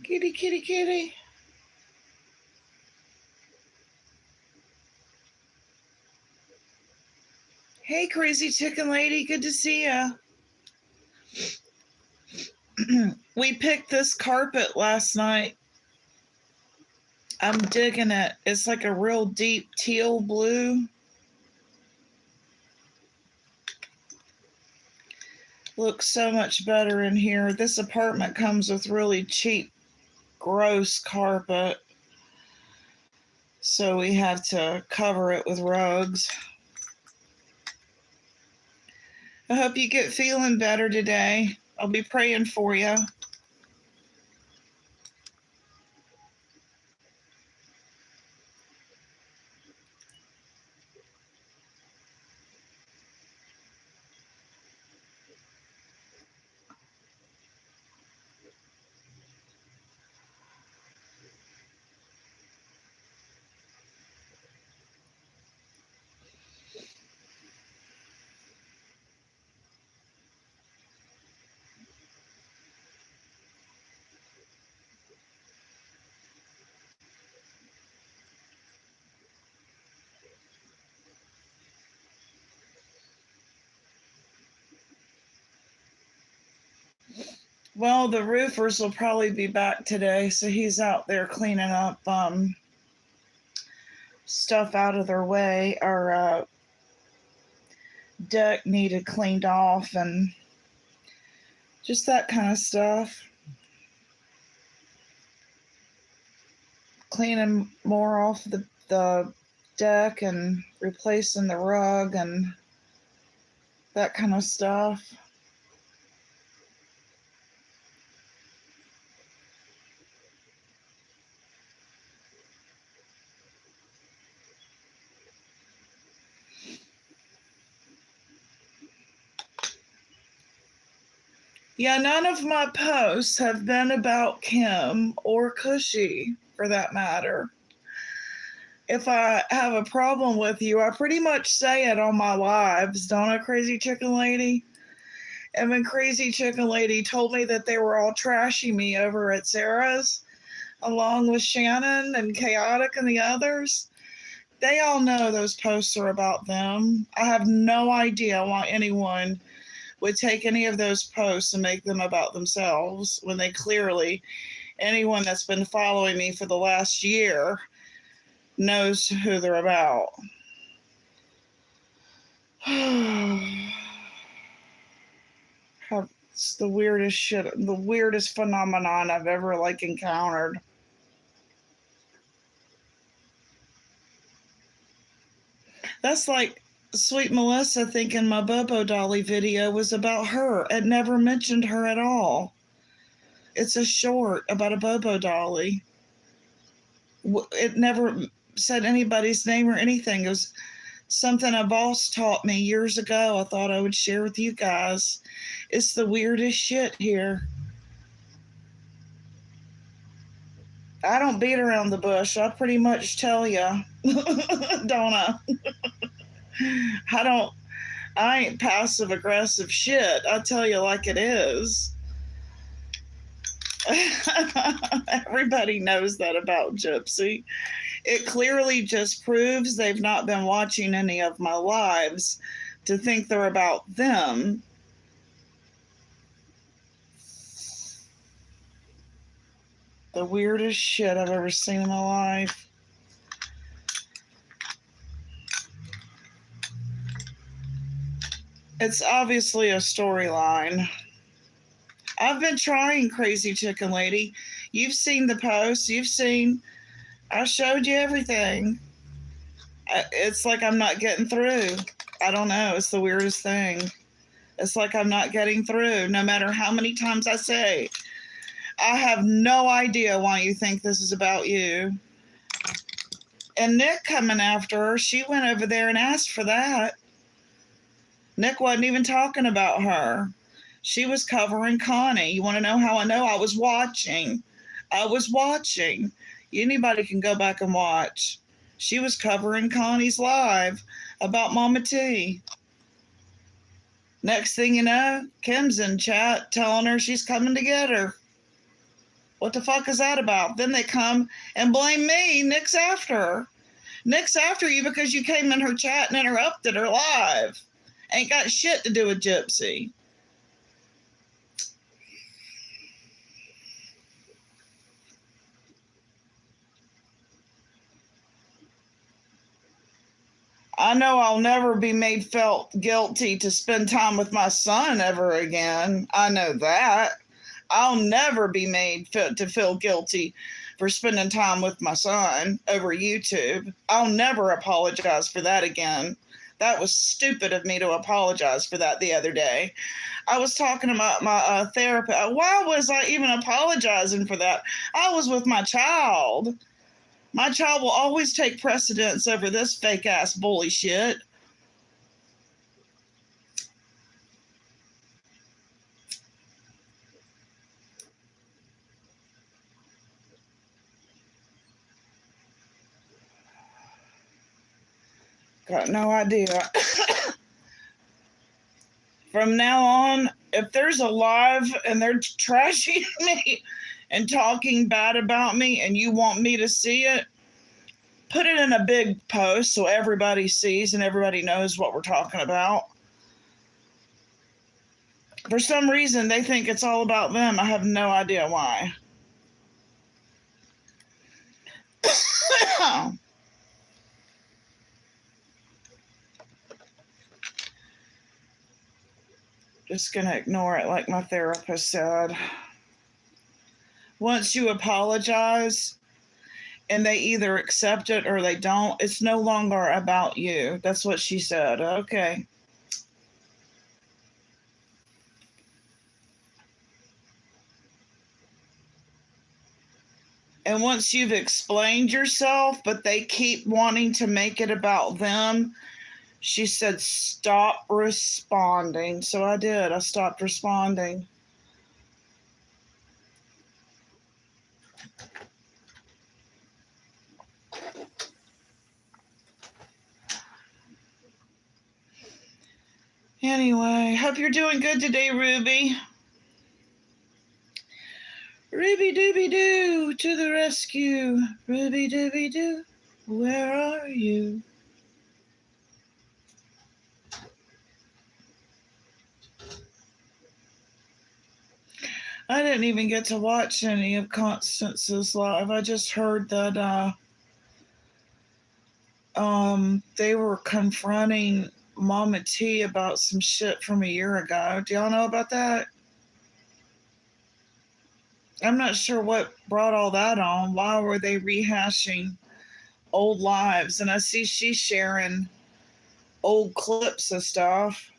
Kitty, kitty, kitty. Hey, crazy chicken lady. Good to see ya. We picked this carpet last night. I'm digging it. It's like a real deep teal blue. Looks so much better in here. This apartment comes with really cheap, gross carpet. So we have to cover it with rugs. I hope you get feeling better today. I'll be praying for you. Well, the roofers will probably be back today, so he's out there cleaning up stuff out of their way. Our deck needed cleaned off and just that kind of stuff. Cleaning more off the deck and replacing the rug and that kind of stuff. Yeah, none of my posts have been about Kim or Cushy, for that matter. If I have a problem with you, I pretty much say it on my lives, don't I, Crazy Chicken Lady? And when Crazy Chicken Lady told me that they were all trashing me over at Sarah's, along with Shannon and Chaotic and the others, they all know those posts are about them. I have no idea why anyone would take any of those posts and make them about themselves when they clearly, anyone that's been following me for the last year knows who they're about. It's the weirdest shit, the weirdest phenomenon I've ever encountered. That's like Sweet Melissa thinking my Bobo Dolly video was about her. It never mentioned her at all. It's a short about a Bobo Dolly. It never said anybody's name or anything. It was something a boss taught me years ago. I thought I would share with you guys. It's the weirdest shit here. I don't beat around the bush. I pretty much tell you, don't I? I ain't passive aggressive shit. I tell you like it is. Everybody knows that about Gypsy. It clearly just proves they've not been watching any of my lives to think they're about them. The weirdest shit I've ever seen in my life. It's obviously a storyline. I've been trying, Crazy Chicken Lady. You've seen the posts. I showed you everything. It's like I'm not getting through. I don't know. It's the weirdest thing. It's like I'm not getting through, no matter how many times I say. I have no idea why you think this is about you. And Nick coming after her, she went over there and asked for that. Nick wasn't even talking about her. She was covering Connie. You want to know how I know? I was watching. Anybody can go back and watch. She was covering Connie's live about Mama T. Next thing you know, Kim's in chat telling her she's coming to get her. What the fuck is that about? Then they come and blame me. Nick's after her. Nick's after you because you came in her chat and interrupted her live. Ain't got shit to do with Gypsy. I know I'll never be made felt guilty to spend time with my son ever again. I know that. I'll never be made to feel guilty for spending time with my son over YouTube. I'll never apologize for that again. That was stupid of me to apologize for that the other day. I was talking about my therapist. Why was I even apologizing for that? I was with my child. My child will always take precedence over this fake ass bully shit. Got no idea. From now on, if there's a live and they're trashing me and talking bad about me and you want me to see it, put it in a big post so everybody sees and everybody knows what we're talking about. For some reason, they think it's all about them. I have no idea why. Just gonna ignore it like my therapist said. Once you apologize and they either accept it or they don't, it's no longer about you. That's what she said. Okay. And once you've explained yourself, but they keep wanting to make it about them, she said, stop responding. So I did. I stopped responding. Anyway, hope you're doing good today, Ruby. Ruby dooby doo to the rescue. Ruby dooby doo, where are you? I didn't even get to watch any of Constance's live. I just heard that they were confronting Mama T about some shit from a year ago. Do y'all know about that? I'm not sure what brought all that on. Why were they rehashing old lives? And I see she's sharing old clips of stuff.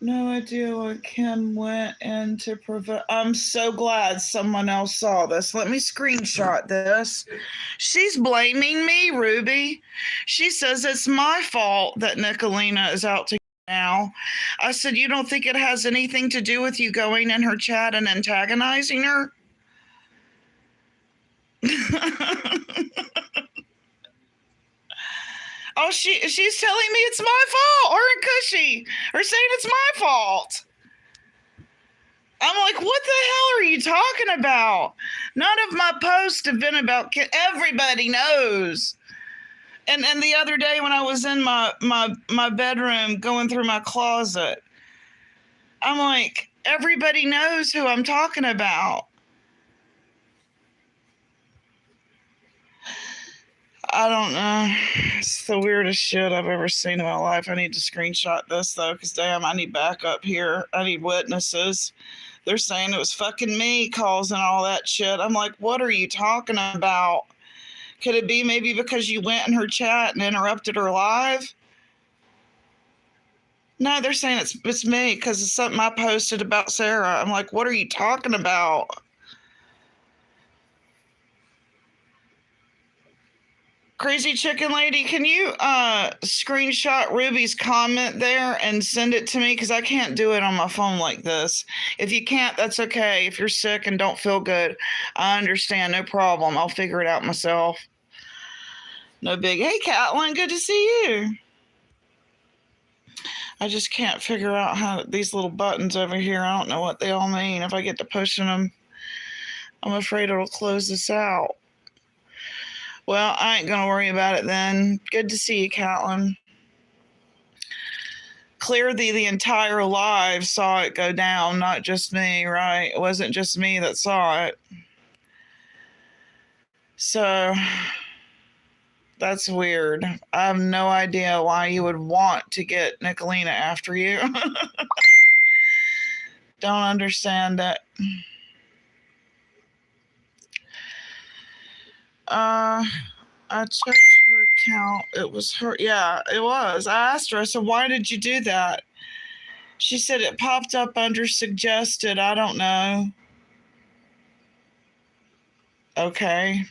No idea what Kim went in to prevent. I'm so glad someone else saw this. Let me screenshot this. She's blaming me, Ruby. She says it's my fault that Nicolina is out to now. I said, you don't think it has anything to do with you going in her chat and antagonizing her? Oh, she's telling me it's my fault, her and Cushy are saying it's my fault. I'm like, what the hell are you talking about? None of my posts have been about everybody knows. And the other day when I was in my bedroom going through my closet, I'm like, everybody knows who I'm talking about. I don't know. It's the weirdest shit I've ever seen in my life. I need to screenshot this, though, because damn, I need backup here. I need witnesses. They're saying it was fucking me causing all that shit. I'm like, what are you talking about? Could it be maybe because you went in her chat and interrupted her live? No, they're saying it's me because it's something I posted about Sarah. I'm like, what are you talking about? Crazy Chicken Lady, can you screenshot Ruby's comment there and send it to me? Because I can't do it on my phone like this. If you can't, that's okay. If you're sick and don't feel good, I understand. No problem. I'll figure it out myself. No big. Hey, Catlin, good to see you. I just can't figure out how these little buttons over here, I don't know what they all mean. If I get to pushing them, I'm afraid it'll close this out. Well, I ain't going to worry about it then. Good to see you, Catlin. Clearly, the entire live saw it go down, not just me, right? It wasn't just me that saw it. So, that's weird. I have no idea why you would want to get Nicolina after you. Don't understand it. I checked her account. It was her. Yeah, it was. I asked her, I said, why did you do that? She said it popped up under suggested. I don't know. Okay.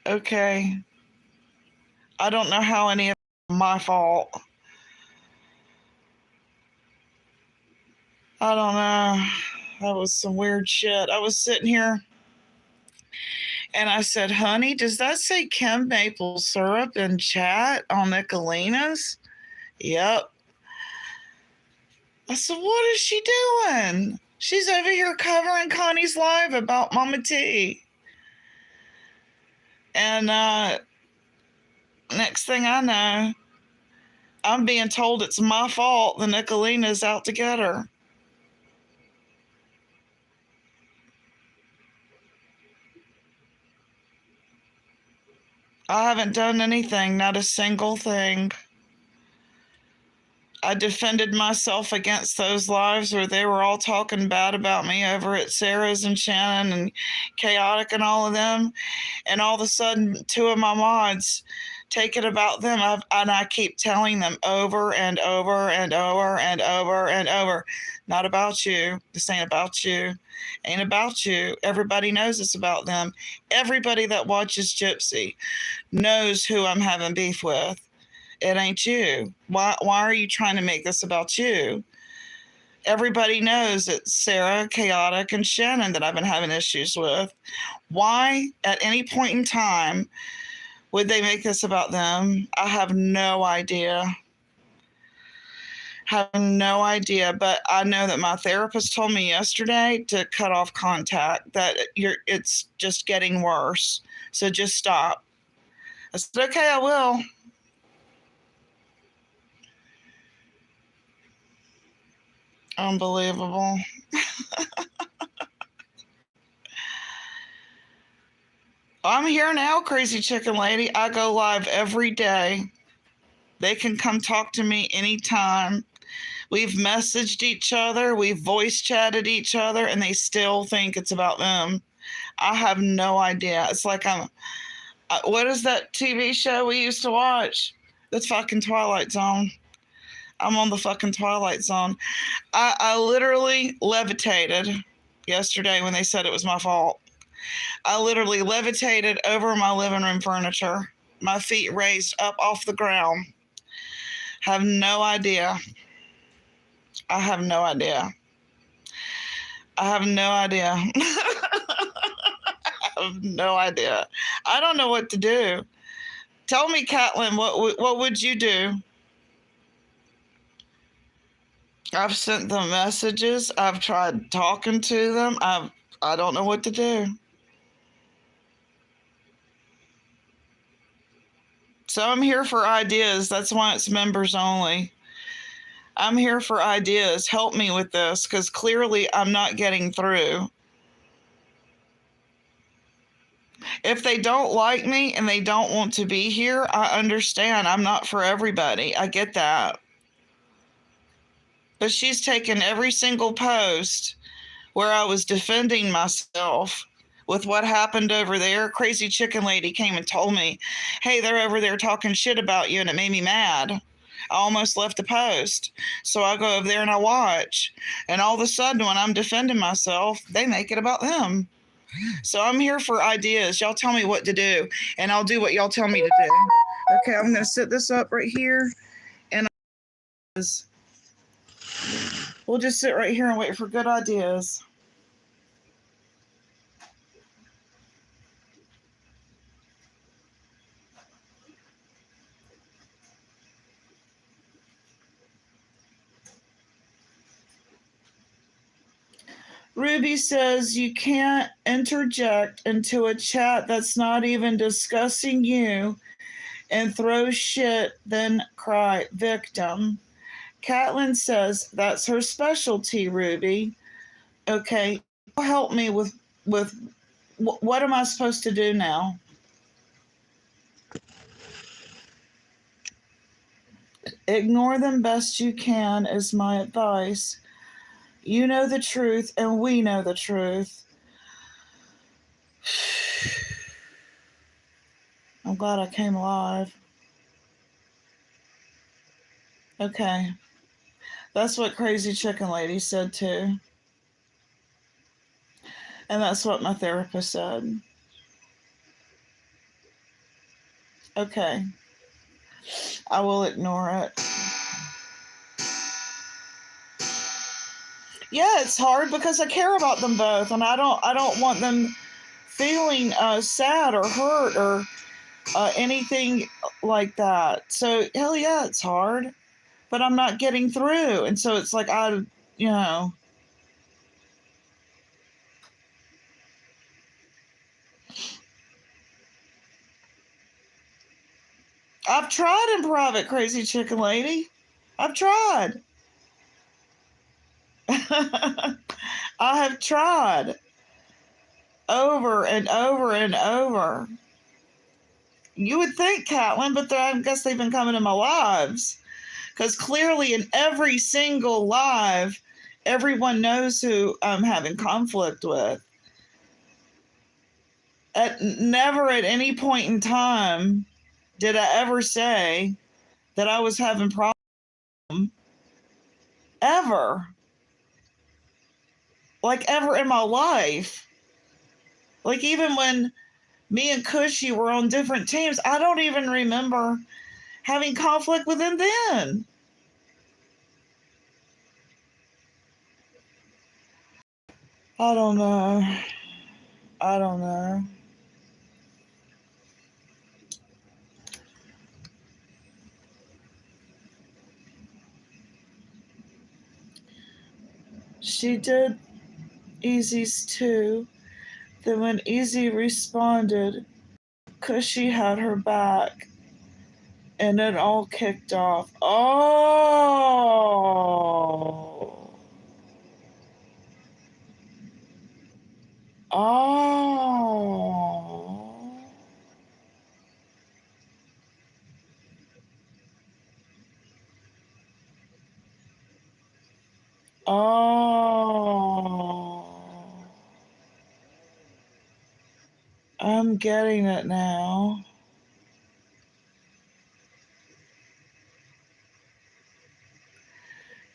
Okay. I don't know how any of it was my fault. I don't know. That was some weird shit. I was sitting here and I said, honey, does that say Kim maple syrup in chat on Nicolina's? Yep. I said, what is she doing? She's over here covering Connie's live about Mama T. And next thing I know, I'm being told it's my fault the Nicolina's out to get her. I haven't done anything, not a single thing. I defended myself against those lives where they were all talking bad about me over at Sarah's and Shannon and Chaotic and all of them. And all of a sudden, two of my mods take it about them. And I keep telling them over and over and over and over and over, not about you. This ain't about you. Ain't about you. Everybody knows it's about them. Everybody that watches Gypsy knows who I'm having beef with. It ain't you. Why are you trying to make this about you? Everybody knows it's Sarah, Chaotic, and Shannon that I've been having issues with. Why, at any point in time, would they make this about them? I have no idea. Have no idea, but I know that my therapist told me yesterday to cut off contact, that it's just getting worse. So just stop. I said, okay, I will. Unbelievable. I'm here now, Crazy Chicken Lady. I go live every day. They can come talk to me anytime. We've messaged each other. We've voice chatted each other, and they still think it's about them. I have no idea. It's like what is that TV show we used to watch? That's fucking Twilight Zone. I'm on the fucking Twilight Zone. I literally levitated yesterday when they said it was my fault. I literally levitated over my living room furniture, my feet raised up off the ground. Have no idea. I have no idea. I have no idea. I have no idea. I don't know what to do. Tell me, Catlin, what would you do? I've sent them messages. I've tried talking to them. I don't know what to do. So I'm here for ideas. That's why it's members only. I'm here for ideas. Help me with this, because clearly I'm not getting through. If they don't like me and they don't want to be here, I understand. I'm not for everybody. I get that. But she's taken every single post where I was defending myself with what happened over there. Crazy Chicken Lady came and told me, hey, they're over there talking shit about you, and it made me mad. I almost left the post. So I go over there and I watch. And all of a sudden, when I'm defending myself, they make it about them. So I'm here for ideas. Y'all tell me what to do, and I'll do what y'all tell me to do. Okay, I'm going to set this up right here, and we'll just sit right here and wait for good ideas. Ruby says you can't interject into a chat that's not even discussing you and throw shit, then cry victim. Catelyn says that's her specialty, Ruby. Okay, help me with what am I supposed to do now? Ignore them best you can is my advice. You know the truth and we know the truth. I'm glad I came alive. Okay. That's what Crazy Chicken Lady said too. And that's what my therapist said. Okay. I will ignore it. Yeah, it's hard because I care about them both, and I don't want them feeling sad or hurt or anything like that. So hell yeah, it's hard, but I'm not getting through, and so it's like I've tried in private, Crazy Chicken Lady. I've tried. I have tried over and over and over. You would think, Catelyn, but I guess they've been coming in my lives. Because clearly in every single live, everyone knows who I'm having conflict with. Never at any point in time did I ever say that I was having problems. Ever. Like ever in my life. Like even when me and Cushy were on different teams, I don't even remember having conflict with him then. I don't know. I don't know. She did Easy's too. Then when Easy responded, Cushy had her back, and it all kicked off. Oh. Oh. Oh. I'm getting it now.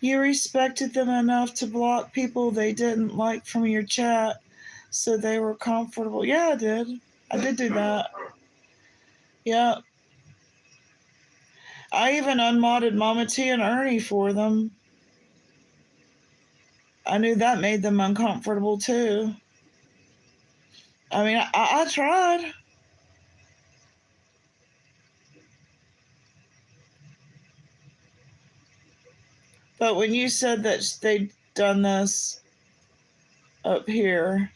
You respected them enough to block people they didn't like from your chat so they were comfortable. Yeah, I did. I did do that. Yeah. I even unmodded Mama T and Ernie for them. I knew that made them uncomfortable too. I mean, I tried. But when you said that they'd done this up here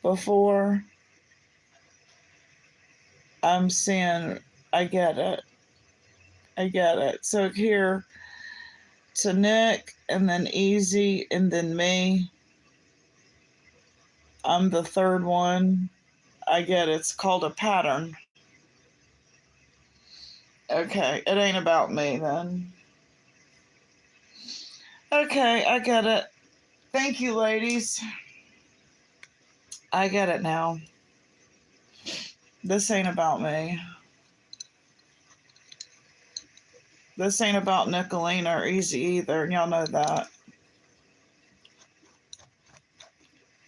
before, I'm seeing, I get it. I get it. So here to Nick, and then Easy, and then me. I'm the third one. I get it. It's called a pattern. Okay, it ain't about me then. Okay, I get it. Thank you, ladies. I get it now. This ain't about me. This ain't about Nicolina or Easy either, and y'all know that.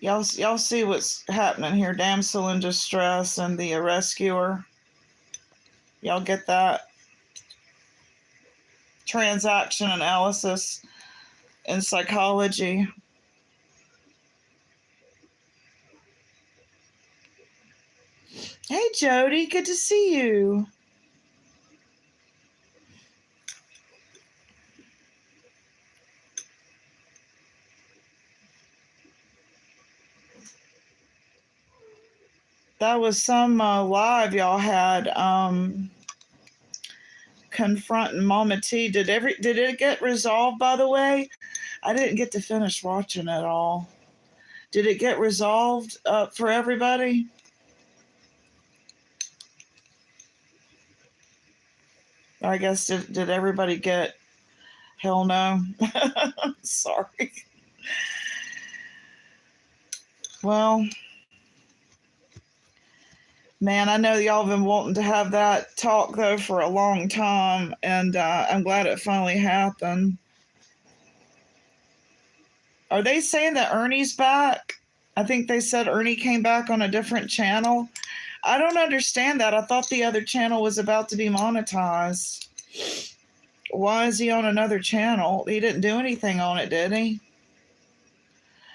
Y'all see what's happening here. Damsel in distress and the rescuer. Y'all get that? Transaction analysis in psychology. Hey, Jody, good to see you. That was some live y'all had confronting Mama T. Did it get resolved, by the way? I didn't get to finish watching it all. Did it get resolved for everybody? I guess did everybody get hell no? Sorry. Well, man, I know y'all have been wanting to have that talk though for a long time, and I'm glad it finally happened. Are they saying that Ernie's back? I think they said Ernie came back on a different channel. I don't understand that. I thought the other channel was about to be monetized. Why is he on another channel? He didn't do anything on it, did he?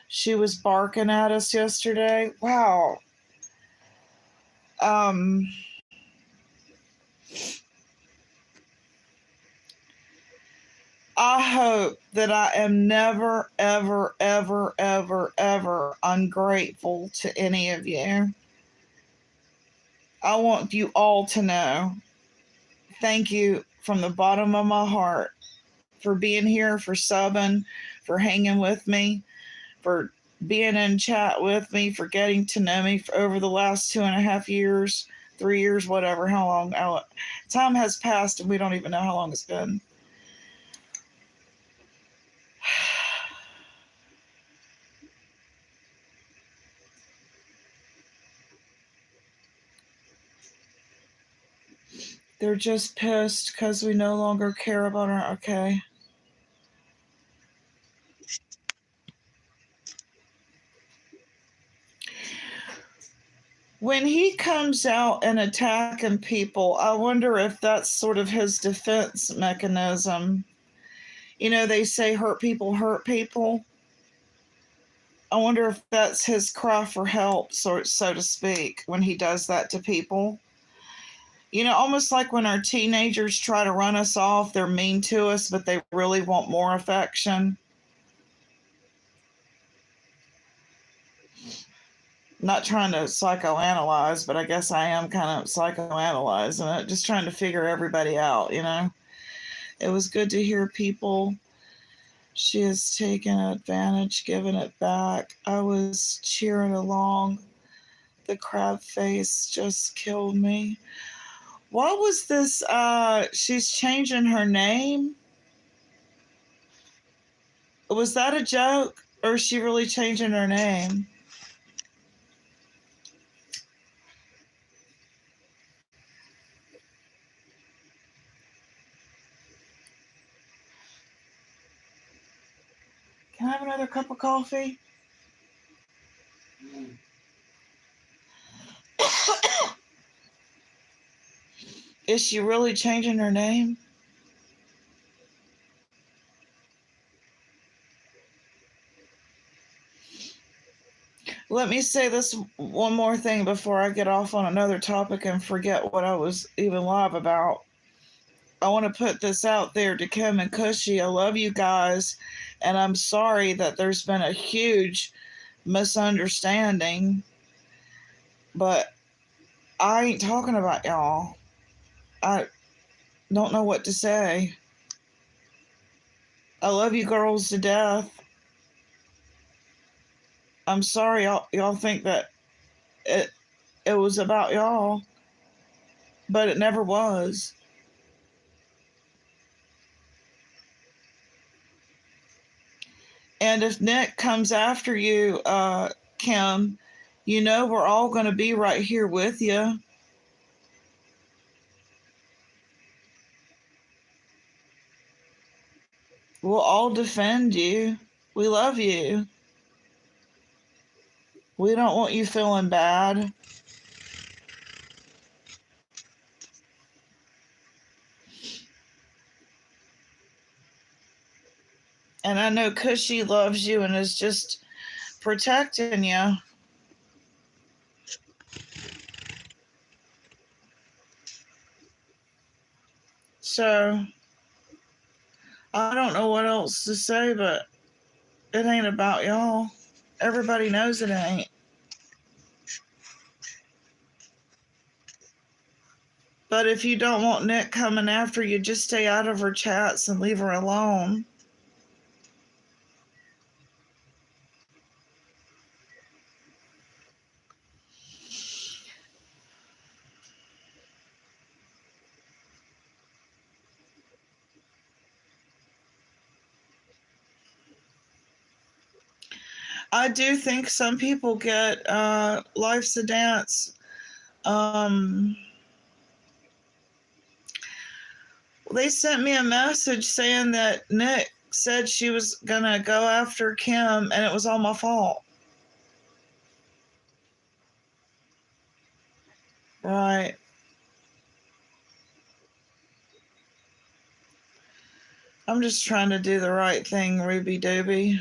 She was barking at us yesterday. Wow. I hope that I am never, ever, ever, ever, ever ungrateful to any of you. I want you all to know, thank you from the bottom of my heart for being here, for subbing, for hanging with me, for being in chat with me, for getting to know me for over the last 2.5 years, 3 years, whatever, how long. Time has passed and we don't even know how long it's been. They're just pissed because we no longer care about our. Okay. When he comes out and attacking people, I wonder if that's sort of his defense mechanism. You know, they say hurt people hurt people. I wonder if that's his cry for help, so to speak, when he does that to people. You know, almost like when our teenagers try to run us off, they're mean to us, but they really want more affection. Not trying to psychoanalyze, but I guess I am kind of psychoanalyzing it, just trying to figure everybody out, you know. It was good to hear people. She has taken advantage, given it back. I was cheering along. The crab face just killed me. What was this? She's changing her name. Was that a joke? Or is she really changing her name? Can I have another cup of coffee? Is she really changing her name? Let me say this one more thing before I get off on another topic and forget what I was even live about. I want to put this out there to Kim and Cushy. I love you guys, and I'm sorry that there's been a huge misunderstanding, but I ain't talking about y'all. I don't know what to say. I love you girls to death. I'm sorry y'all think that it was about y'all, but it never was. And if Nick comes after you, Kim, you know we're all going to be right here with you. We'll all defend you. We love you. We don't want you feeling bad. And I know Cushy loves you and is just protecting you. So, I don't know what else to say, but it ain't about y'all. Everybody knows it ain't. But if you don't want Nick coming after you, just stay out of her chats and leave her alone. I do think some people get Life's a Dance. They sent me a message saying that Nick said she was going to go after Kim and it was all my fault. Right. I'm just trying to do the right thing, Ruby Dooby.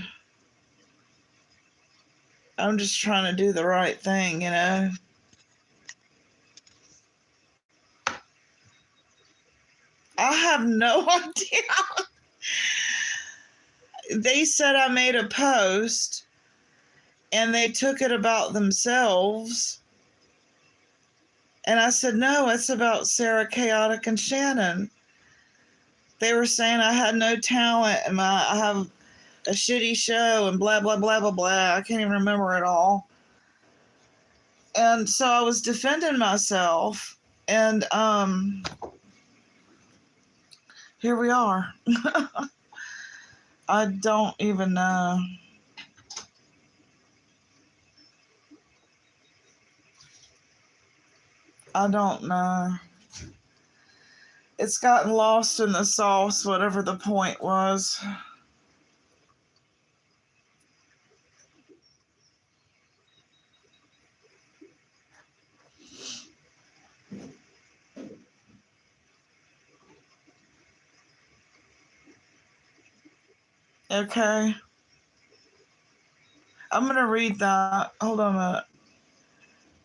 I'm just trying to do the right thing, you know? I have no idea. They said I made a post and they took it about themselves. And I said, no, it's about Sarah, Chaotic, and Shannon. They were saying I had no talent and I have a shitty show and blah, blah, blah, blah, blah. I can't even remember it all. And so I was defending myself. And here we are. I don't even know. I don't know. It's gotten lost in the sauce, whatever the point was. Okay. I'm going to read that. Hold on a minute.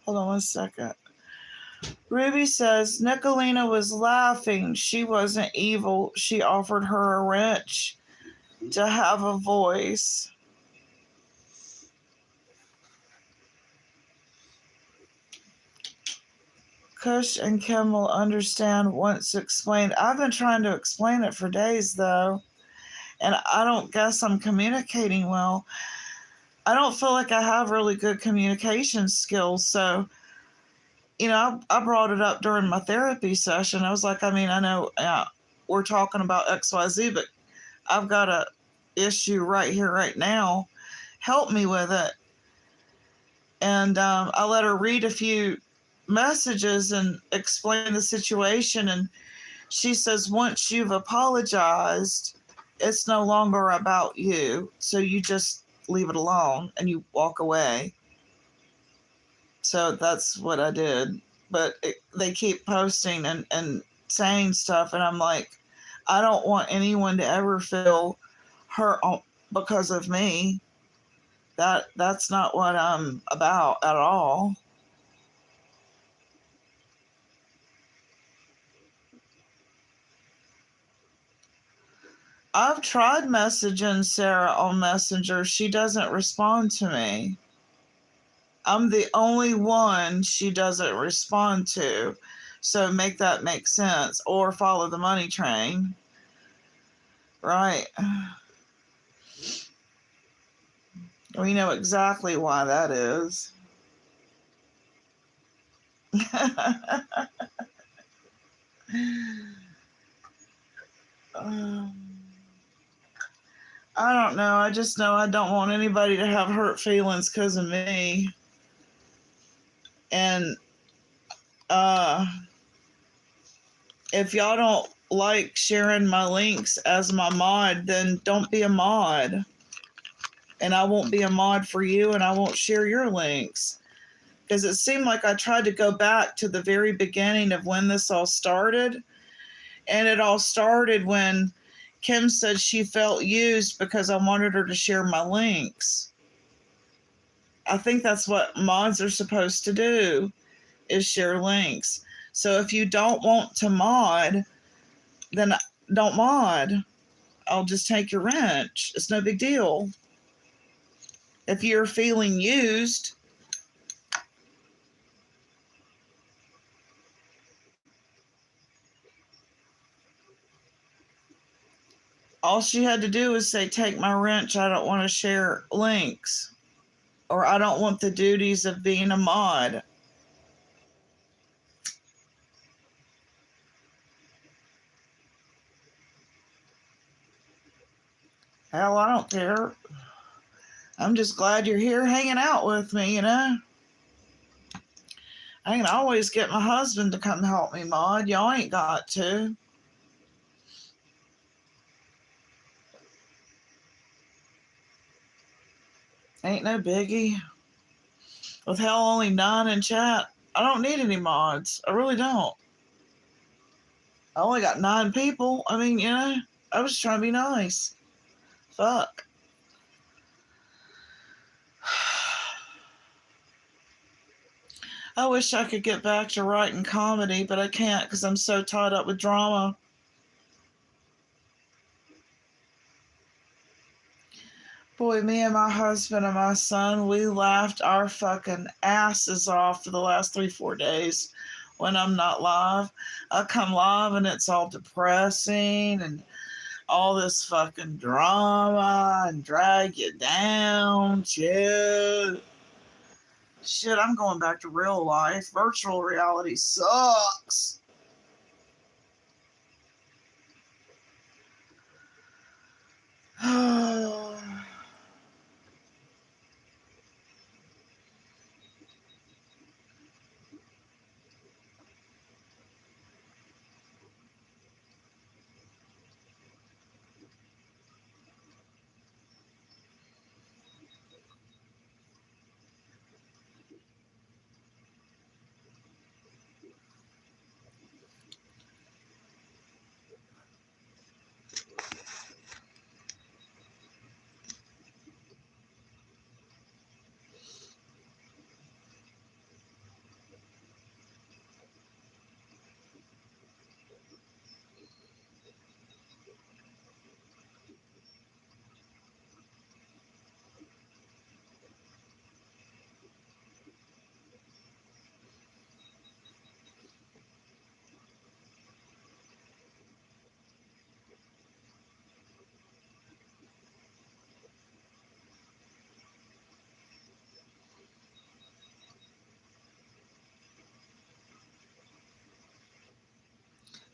Hold on 1 second. Ruby says, Nicolina was laughing. She wasn't evil. She offered her a wrench to have a voice. Kush and Kim will understand once explained. I've been trying to explain it for days, though, and I don't guess I'm communicating well. I don't feel like I have really good communication skills, so, you know, I brought it up during my therapy session. I was like, I mean, I know we're talking about XYZ, but I've got a issue right here, right now. Help me with it. And I let her read a few messages and explain the situation. And she says, once you've apologized, it's no longer about you. So you just leave it alone and you walk away. So that's what I did. But they keep posting and saying stuff. And I'm like, I don't want anyone to ever feel hurt because of me. That's not what I'm about at all. I've tried messaging Sarah on Messenger. She doesn't respond to me. I'm the only one she doesn't respond to. So make that make sense. Or follow the money train. Right. We know exactly why that is. I don't know. I just know I don't want anybody to have hurt feelings because of me. And if y'all don't like sharing my links as my mod, then don't be a mod. and I won't be a mod for you, and I won't share your links. Because it seemed like I tried to go back to the very beginning of when this all started. And it all started when Kim said she felt used because I wanted her to share my links. I think that's what mods are supposed to do, is share links. So if you don't want to mod, then don't mod. I'll just take your wrench. It's no big deal. If you're feeling used, all she had to do was say, take my wrench, I don't want to share links. Or I don't want the duties of being a mod. Hell, I don't care. I'm just glad you're here hanging out with me, you know? I can always get my husband to come help me mod. Y'all ain't got to. Ain't no biggie. With hell only 9 in chat, I don't need any mods. I really don't. I only got 9 people. I mean, you know, I was trying to be nice. Fuck. I wish I could get back to writing comedy, but I can't because I'm so tied up with drama. Boy, me and my husband and my son, we laughed our fucking asses off for the last 3-4 days when I'm not live. I come live and it's all depressing and all this fucking drama and drag you down. Shit, I'm going back to real life. Virtual reality sucks.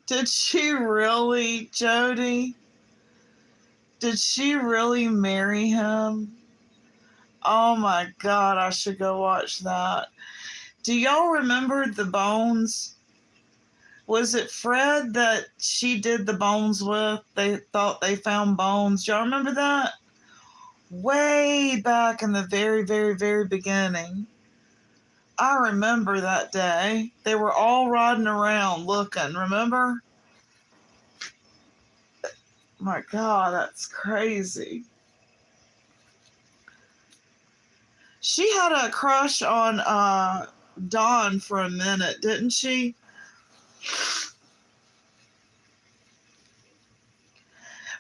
Did she really, Jody? Did she really marry him? Oh my God, I should go watch that. Do y'all remember the Bones? Was it Fred that she did the Bones with? They thought they found bones. Y'all remember that? Way back in the very, very, very beginning. I remember that day. They were all riding around looking, remember? My God, that's crazy. She had a crush on Dawn for a minute, didn't she?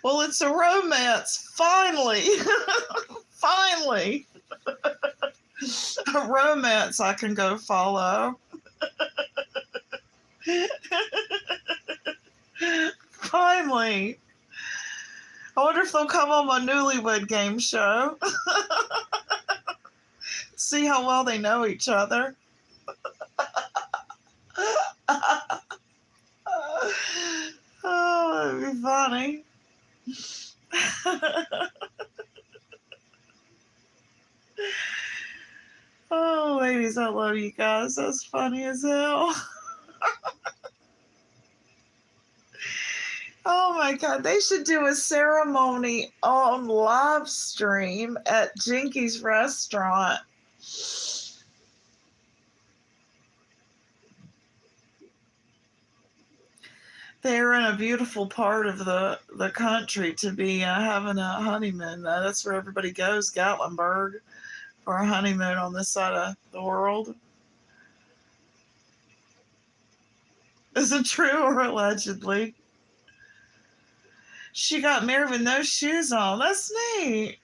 Well, it's a romance, finally. Finally. A romance I can go follow. Finally. I wonder if they'll come on my Newlywed Game show. See how well they know each other. Oh, that'd be funny. Oh, ladies, I love you guys. That's funny as hell. Oh my God, they should do a ceremony on live stream at Jinky's restaurant. They're in a beautiful part of the country to be having a honeymoon. That's where everybody goes, Gatlinburg, for a honeymoon on this side of the world. Is it true or allegedly? She got married with no shoes on. That's neat.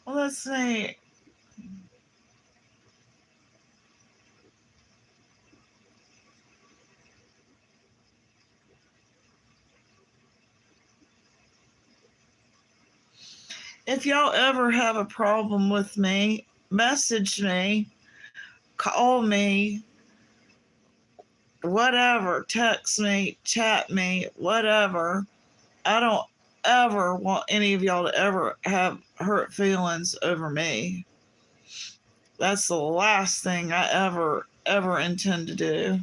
Well, that's neat. If y'all ever have a problem with me, message me, call me, whatever, text me, chat me, whatever. I don't ever want any of y'all to ever have hurt feelings over me. That's the last thing I ever intend to do.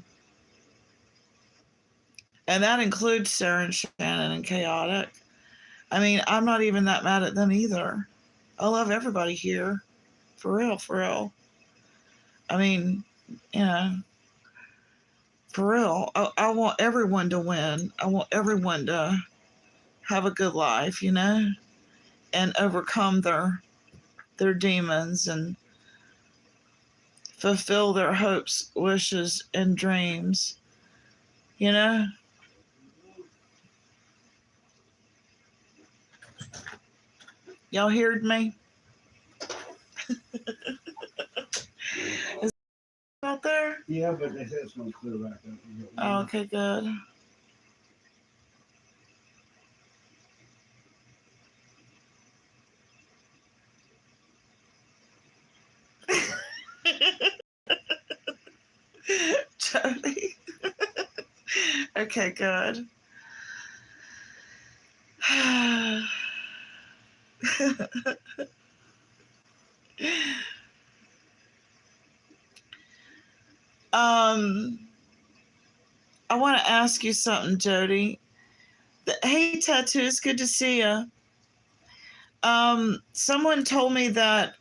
And that includes Sarah and Shannon and Chaotic. I mean, I'm not even that mad at them either. I love everybody here. For real, for real. I mean, you know, for real. I want everyone to win. I want everyone to have a good life, you know, and overcome their demons and fulfill their hopes, wishes, and dreams, you know? Y'all heard me? Is it out there? Yeah, but they said it's going to clear back up. Oh, okay, good. Jody. Okay, good. I want to ask you something, Jody. Hey, Tattoos, good to see you. Someone told me that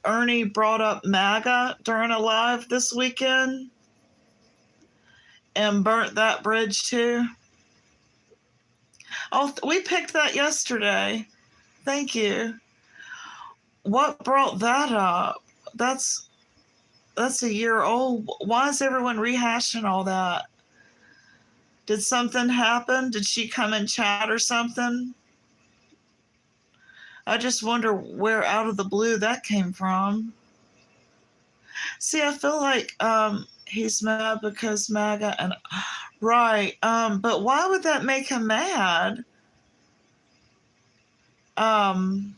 Ernie brought up MAGA during a live this weekend and burnt that bridge too. Oh, we picked that yesterday. Thank you. What brought that up? That's a year old. Why is everyone rehashing all that? Did something happen? Did she come in chat or something? I just wonder where out of the blue that came from. See, I feel like he's mad because MAGA and right. But why would that make him mad? I'm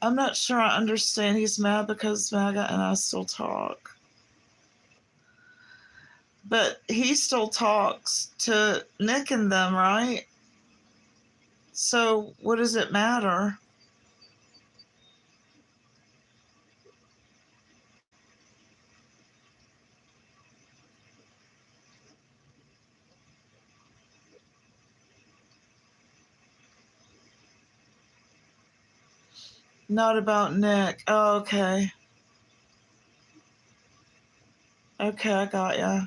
not sure I understand. He's mad because MAGA and I still talk. But he still talks to Nick and them, right? So what does it matter? Not about Nick. Oh, okay. Okay, I got ya.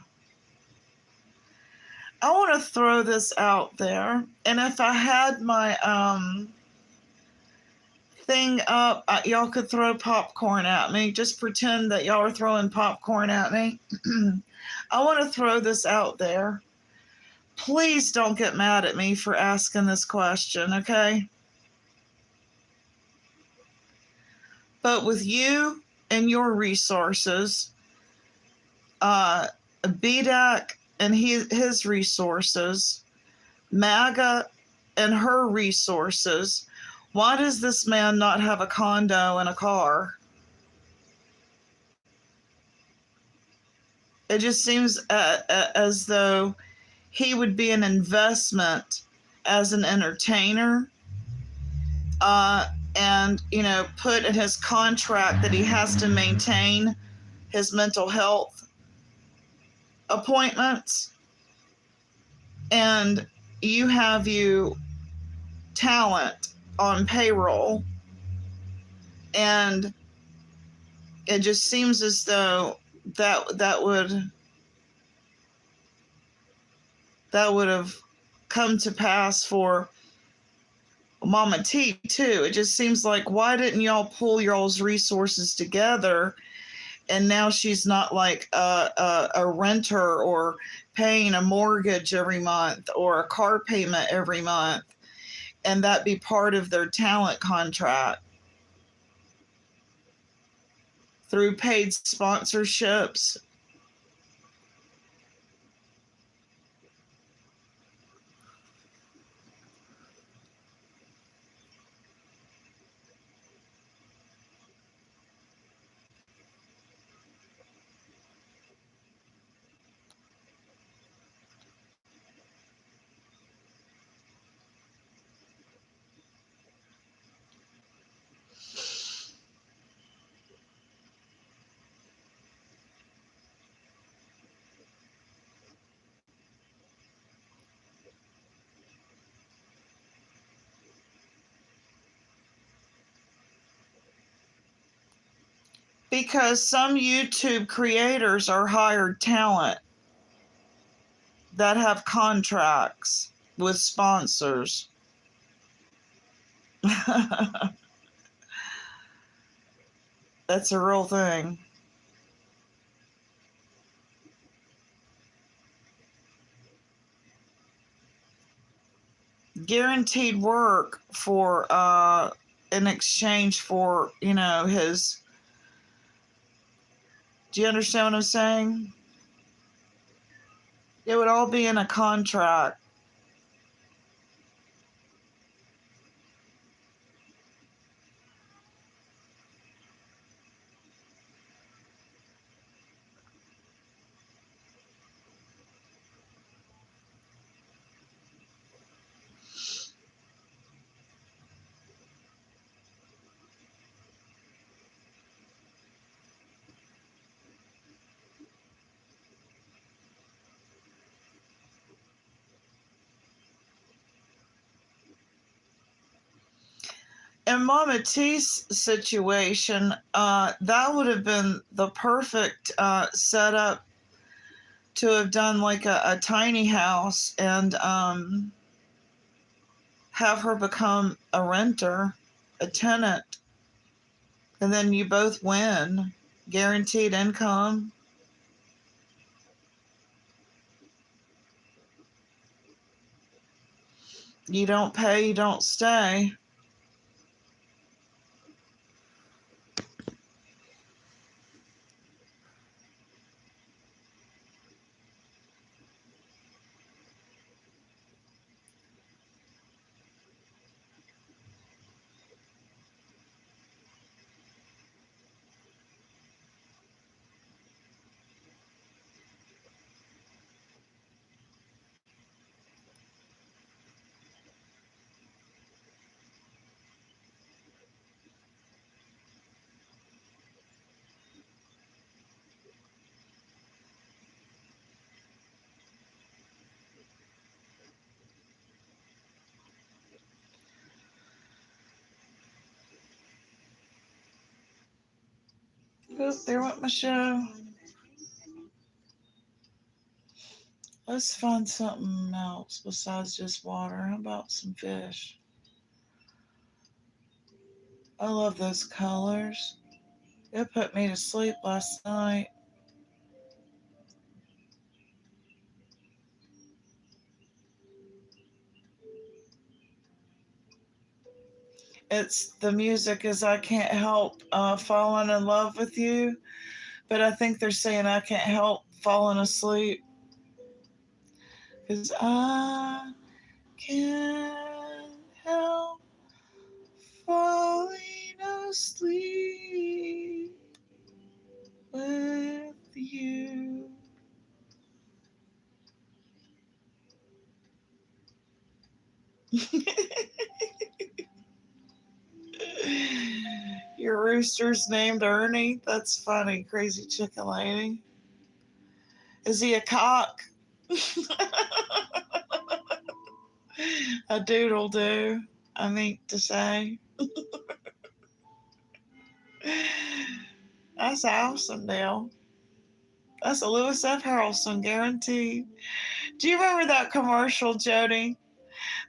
I want to throw this out there. And if I had my thing up, y'all could throw popcorn at me. Just pretend that y'all are throwing popcorn at me. I want to throw this out there. Please don't get mad at me for asking this question, okay? But with you and your resources, BDAC and his resources, MAGA and her resources, why does this man not have a condo and a car? It just seems as though he would be an investment as an entertainer, and, you know, put in his contract that he has to maintain his mental health. appointments, and you have talent on payroll, and it just seems as though that would have come to pass for Mama T too. It just seems like, why didn't y'all pull y'all's resources together? And now she's not like a renter or paying a mortgage every month or a car payment every month, and that be part of their talent contract through paid sponsorships. Because some YouTube creators are hired talent that have contracts with sponsors. That's a real thing. Guaranteed work for in exchange for, his. Do you understand what I'm saying? It would all be in a contract. In Mama T's situation, that would have been the perfect setup to have done like a tiny house and have her become a renter, a tenant, and then you both win, guaranteed income. You don't pay, you don't stay. Oop, there went my show. Let's find something else besides just water. How about some fish? I love those colors. It put me to sleep last night. It's the music is I can't help falling in love with you, but I think they're saying I can't help falling asleep. Because I can't help falling asleep with you. Your rooster's named Ernie? That's funny, crazy chicken lady. Is he a cock? A doodle do, I mean to say. That's awesome, Dale. That's a Lewis F. Harrelson guarantee. Do you remember that commercial, Jody?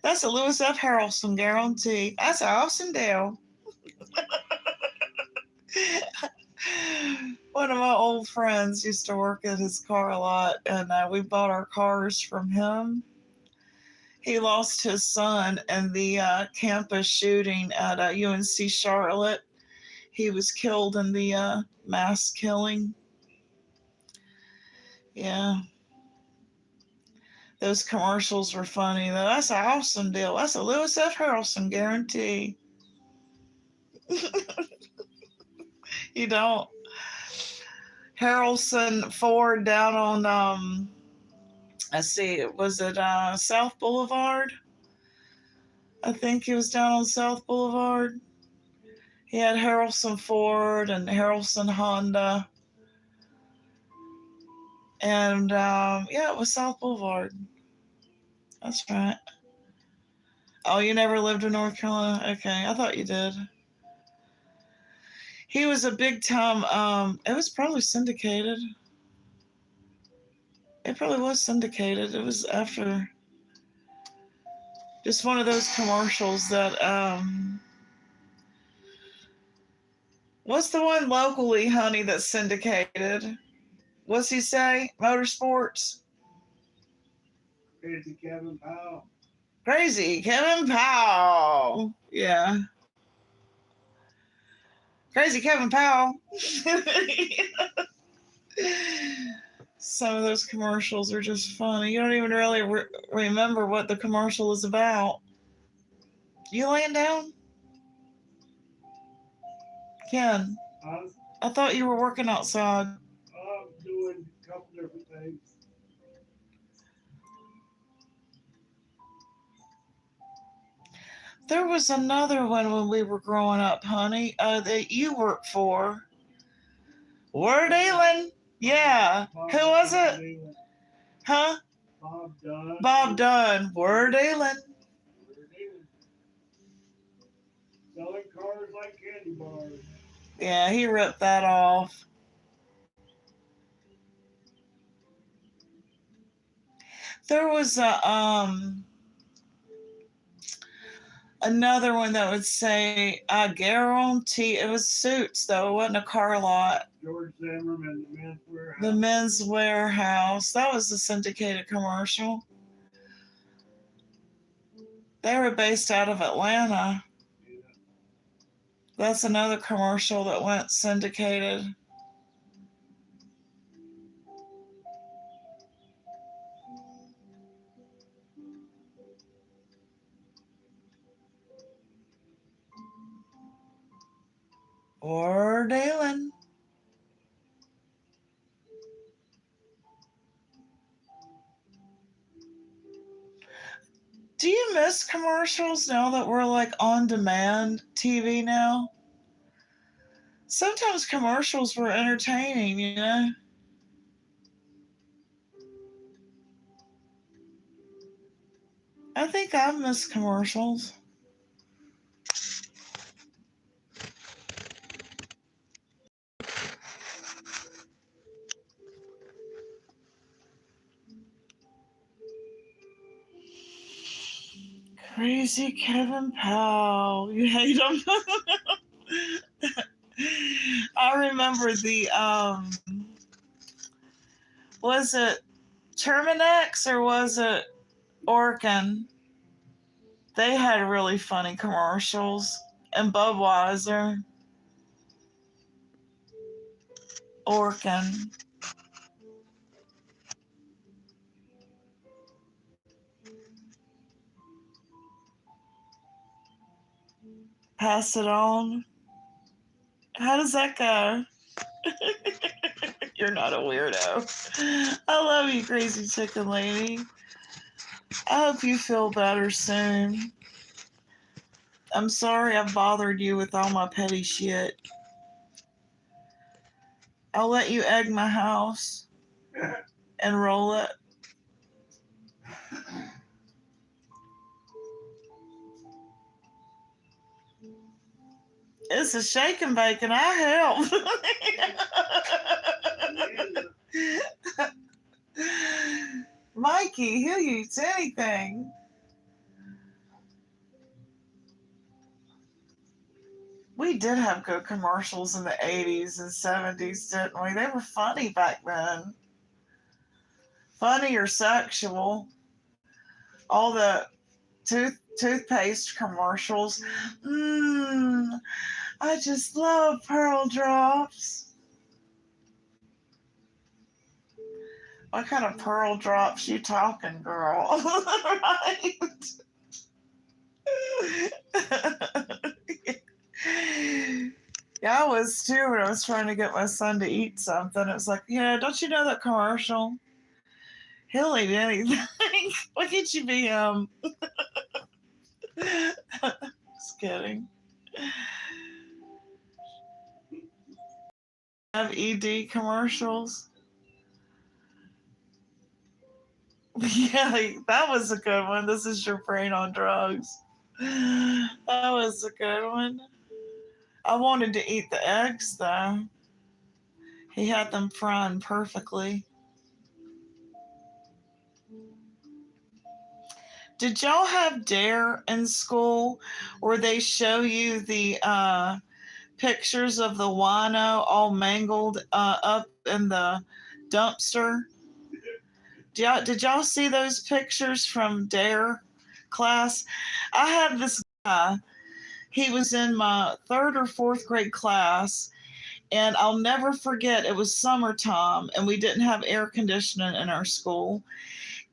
That's a Lewis F. Harrelson guarantee. That's awesome, Dale. One of my old friends used to work at his car lot, and we bought our cars from him. He lost his son in the campus shooting at UNC Charlotte. He was killed in the mass killing. Yeah. Those commercials were funny, though. That's an awesome deal. That's a Lewis F. Harrelson guarantee. You don't. Harrelson Ford down on, let's see, was it South Boulevard? I think he was down on South Boulevard. He had Harrelson Ford and Harrelson Honda. And, yeah, it was South Boulevard. That's right. Oh, you never lived in North Carolina? Okay, I thought you did. He was a big time, it was probably syndicated. It probably was syndicated. It was after just one of those commercials that, what's the one locally, honey, that's syndicated? What's he say? Motorsports? Crazy Kevin Powell. Crazy Kevin Powell. Yeah. Crazy Kevin Powell. Some of those commercials are just funny. You don't even really remember what the commercial is about. You laying down? Ken, I thought you were working outside. I'm doing a couple different things. There was another one when we were growing up, honey, that you worked for. Word Allen. Yeah. Who was it? Huh? Bob Dunn. Bob Dunn. Word Allen. Selling cars like candy bars. Yeah, he ripped that off. There was another one that would say, I guarantee, it was Suits, though. It wasn't a car lot. George Zimmerman, the Men's Warehouse. The Men's Warehouse. That was a syndicated commercial. They were based out of Atlanta. Yeah. That's another commercial that went syndicated. Or Dalen. Do you miss commercials now that we're like on demand TV now? Sometimes commercials were entertaining, you know? I think I miss commercials. Crazy Kevin Powell. You hate him? I remember the, was it Terminex or was it Orkin? They had really funny commercials. And Budweiser. Orkin. Pass it on. How does that go? You're not a weirdo. I love you, crazy chicken lady. I hope you feel better soon. I'm sorry I've bothered you with all my petty shit. I'll let you egg my house. and roll it. It's a shake and bake, and I help. Mikey, he'll eat anything. We did have good commercials in the 80s and 70s, didn't we? They were funny back then. Funny or sexual. All the toothpaste commercials. I just love Pearl Drops. What kind of Pearl Drops you talking, girl? Right? Yeah, I was too when I was trying to get my son to eat something. It was like, don't you know that commercial? He'll eat anything. Why can't you be Just kidding. Have ED commercials. Yeah, that was a good one. This is your brain on drugs. That was a good one. I wanted to eat the eggs though. He had them frying perfectly. Did y'all have Dare in school where they show you the pictures of the wino all mangled up in the dumpster? Did y'all see those pictures from Dare class? I had this guy. He was in my 3rd or 4th grade class, and I'll never forget, it was summertime, and we didn't have air conditioning in our school.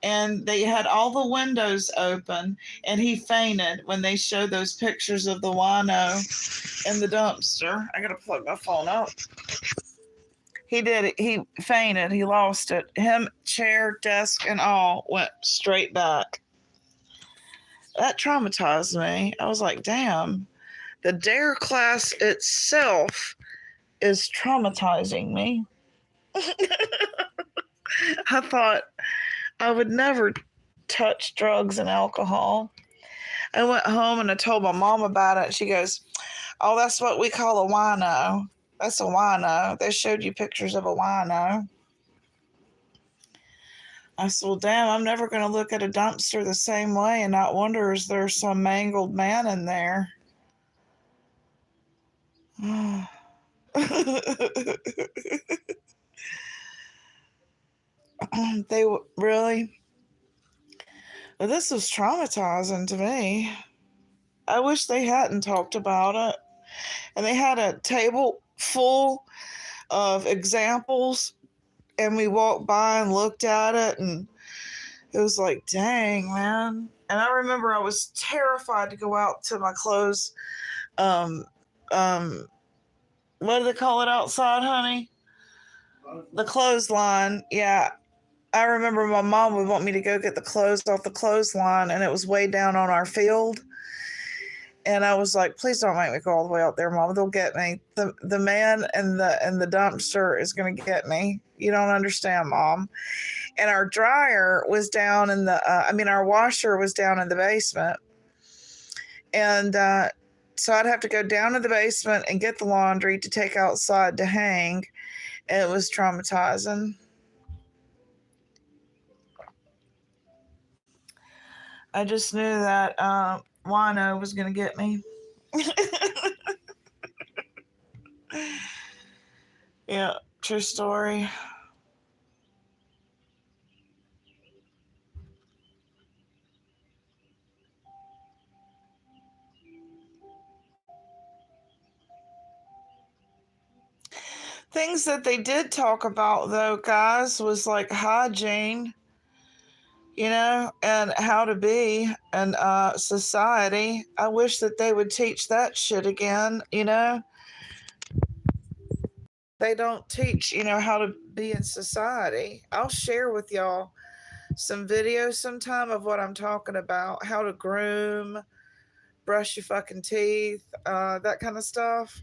And they had all the windows open, and he fainted when they showed those pictures of the wino in the dumpster. I gotta plug my phone up. He did it. He fainted. He lost it. Him, chair, desk, and all went straight back. That traumatized me. I was like, damn, the Dare class itself is traumatizing me. I thought I would never touch drugs and alcohol. I went home and I told my mom about it. She goes, "Oh, that's what we call a wino. That's a wino. They showed you pictures of a wino." I said, "Well, damn, I'm never going to look at a dumpster the same way and not wonder, is there some mangled man in there?" They really? Well, this was traumatizing to me. I wish they hadn't talked about it. And they had a table full of examples, and we walked by and looked at it, and it was like, dang, man. And I remember I was terrified to go out to my clothes. What do they call it outside, honey? The clothesline. Yeah. I remember my mom would want me to go get the clothes off the clothesline, and it was way down on our field. And I was like, please don't make me go all the way out there, Mom. They'll get me. The man in the dumpster is going to get me. You don't understand, Mom. And our dryer was down in our washer was down in the basement. And so I'd have to go down to the basement and get the laundry to take outside to hang. And it was traumatizing. I just knew that wino was going to get me. Yeah, true story. Things that they did talk about, though, guys, was like hygiene, and how to be in society. I wish that they would teach that shit again, They don't teach, how to be in society. I'll share with y'all some videos sometime of what I'm talking about, how to groom, brush your fucking teeth, that kind of stuff.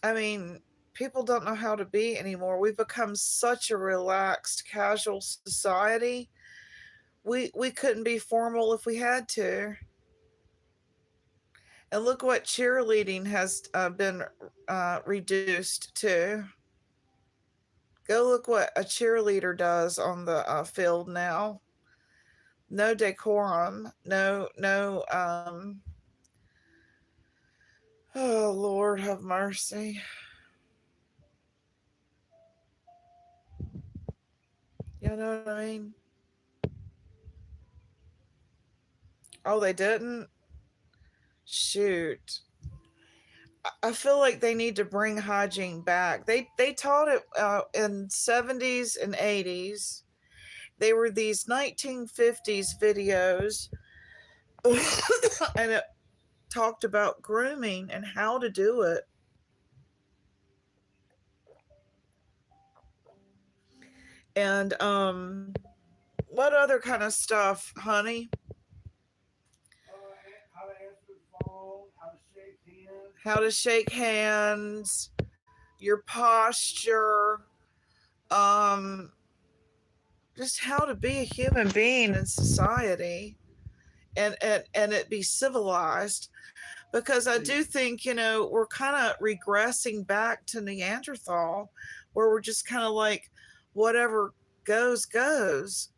I mean, people don't know how to be anymore. We've become such a relaxed, casual society. We couldn't be formal if we had to. And look what cheerleading has been reduced to. Go look what a cheerleader does on the field now. No decorum. No. Oh, Lord, have mercy. You know what I mean? Oh, they didn't? Shoot. I feel like they need to bring hygiene back. They taught it in 70s and 80s. They were these 1950s videos, and it talked about grooming and how to do it. And what other kind of stuff, honey? How to answer the phone, how to shake hands. How to shake hands, your posture, um, just how to be a human being in society, and it be civilized. Because I do think, we're kind of regressing back to Neanderthal, where we're just kind of like, whatever goes, goes.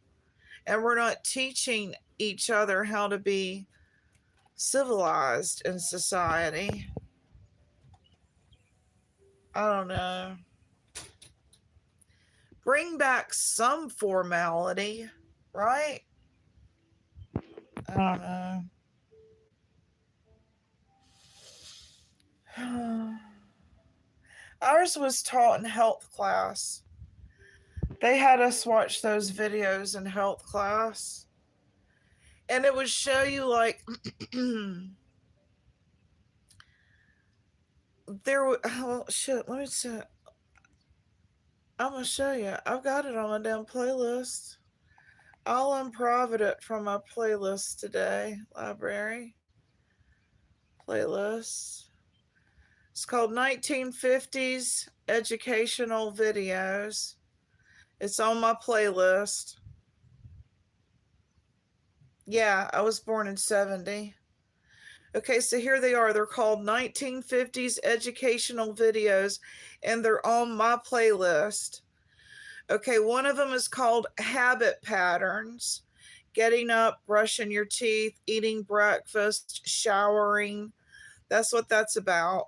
And we're not teaching each other how to be civilized in society. I don't know. Bring back some formality, right? I don't know. Ours was taught in health class. They had us watch those videos in health class. And it would show you, like, oh, shit, let me see. I'm going to show you. I've got it on my damn playlist. I'll unprivate it from my playlist today. Library. Playlist. It's called 1950s Educational Videos. It's on my playlist. Yeah, I was born in 70. Okay, so here they are. They're called 1950s Educational Videos, and they're on my playlist. Okay, one of them is called Habit Patterns. Getting up, brushing your teeth, eating breakfast, showering. That's what that's about.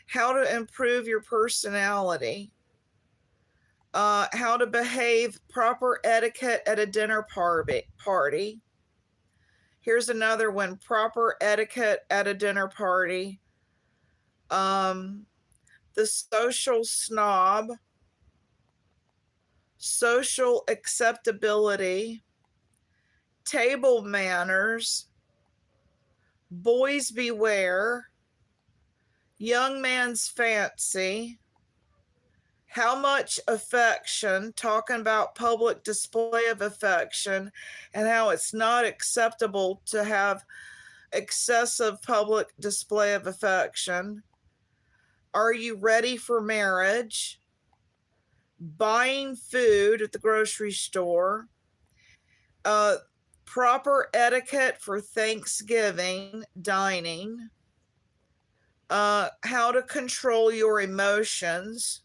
How to improve your personality. How to behave, proper etiquette at a dinner party. Here's another one, proper etiquette at a dinner party. The social snob. Social acceptability. Table manners. Boys beware. Young man's fancy. How much affection, talking about public display of affection and how it's not acceptable to have excessive public display of affection. Are you ready for marriage? Buying food at the grocery store. Proper etiquette for Thanksgiving dining. How to control your emotions.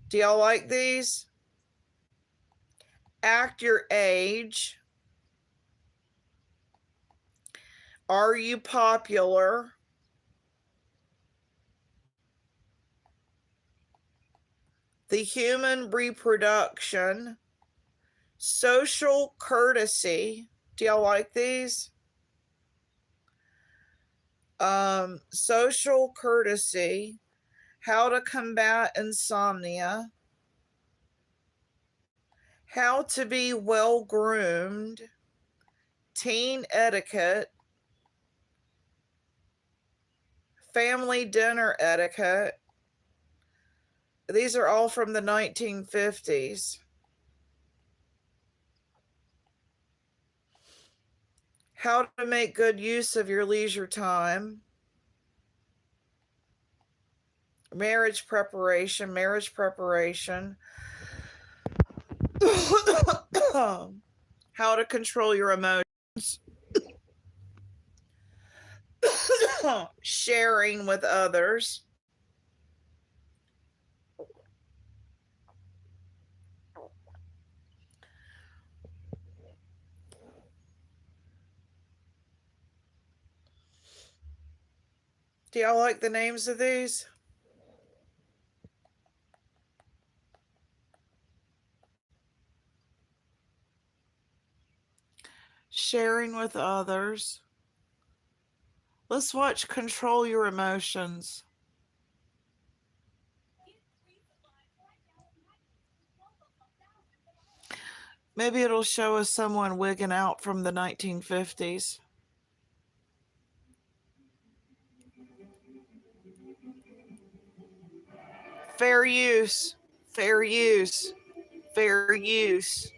Do y'all like these? Act your age. Are you popular? The human reproduction. Social courtesy. Do y'all like these? Social courtesy. How to combat insomnia. How to be well groomed. Teen etiquette. Family dinner etiquette. These are all from the 1950s. How to make good use of your leisure time. Marriage preparation. How to control your emotions. Sharing with others. Do y'all like the names of these? Sharing with others. Let's watch Control Your Emotions. Maybe it'll show us someone wigging out from the 1950s. Fair use. Fair use. Fair use.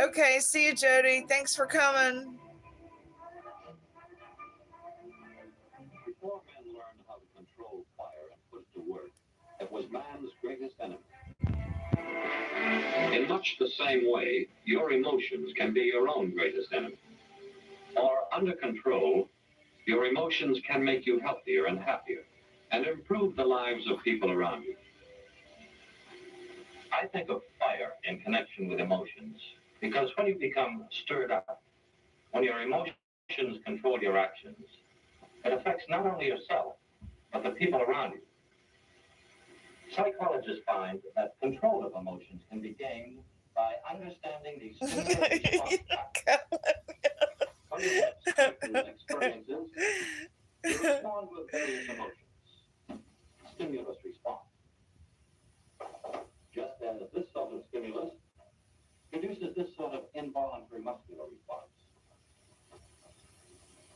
Okay, see you, Jody. Thanks for coming. Before men learned how to control fire and put it to work, it was man's greatest enemy. In much the same way, your emotions can be your own greatest enemy. Or under control, your emotions can make you healthier and happier and improve the lives of people around you. I think of fire in connection with emotions because when you become stirred up, when your emotions control your actions, it affects not only yourself, but the people around you. Psychologists find that control of emotions can be gained by understanding the stimulus response pattern. When you have certain experiences, you respond with various emotions. Stimulus response. Just as this sort of stimulus produces this sort of involuntary muscular response.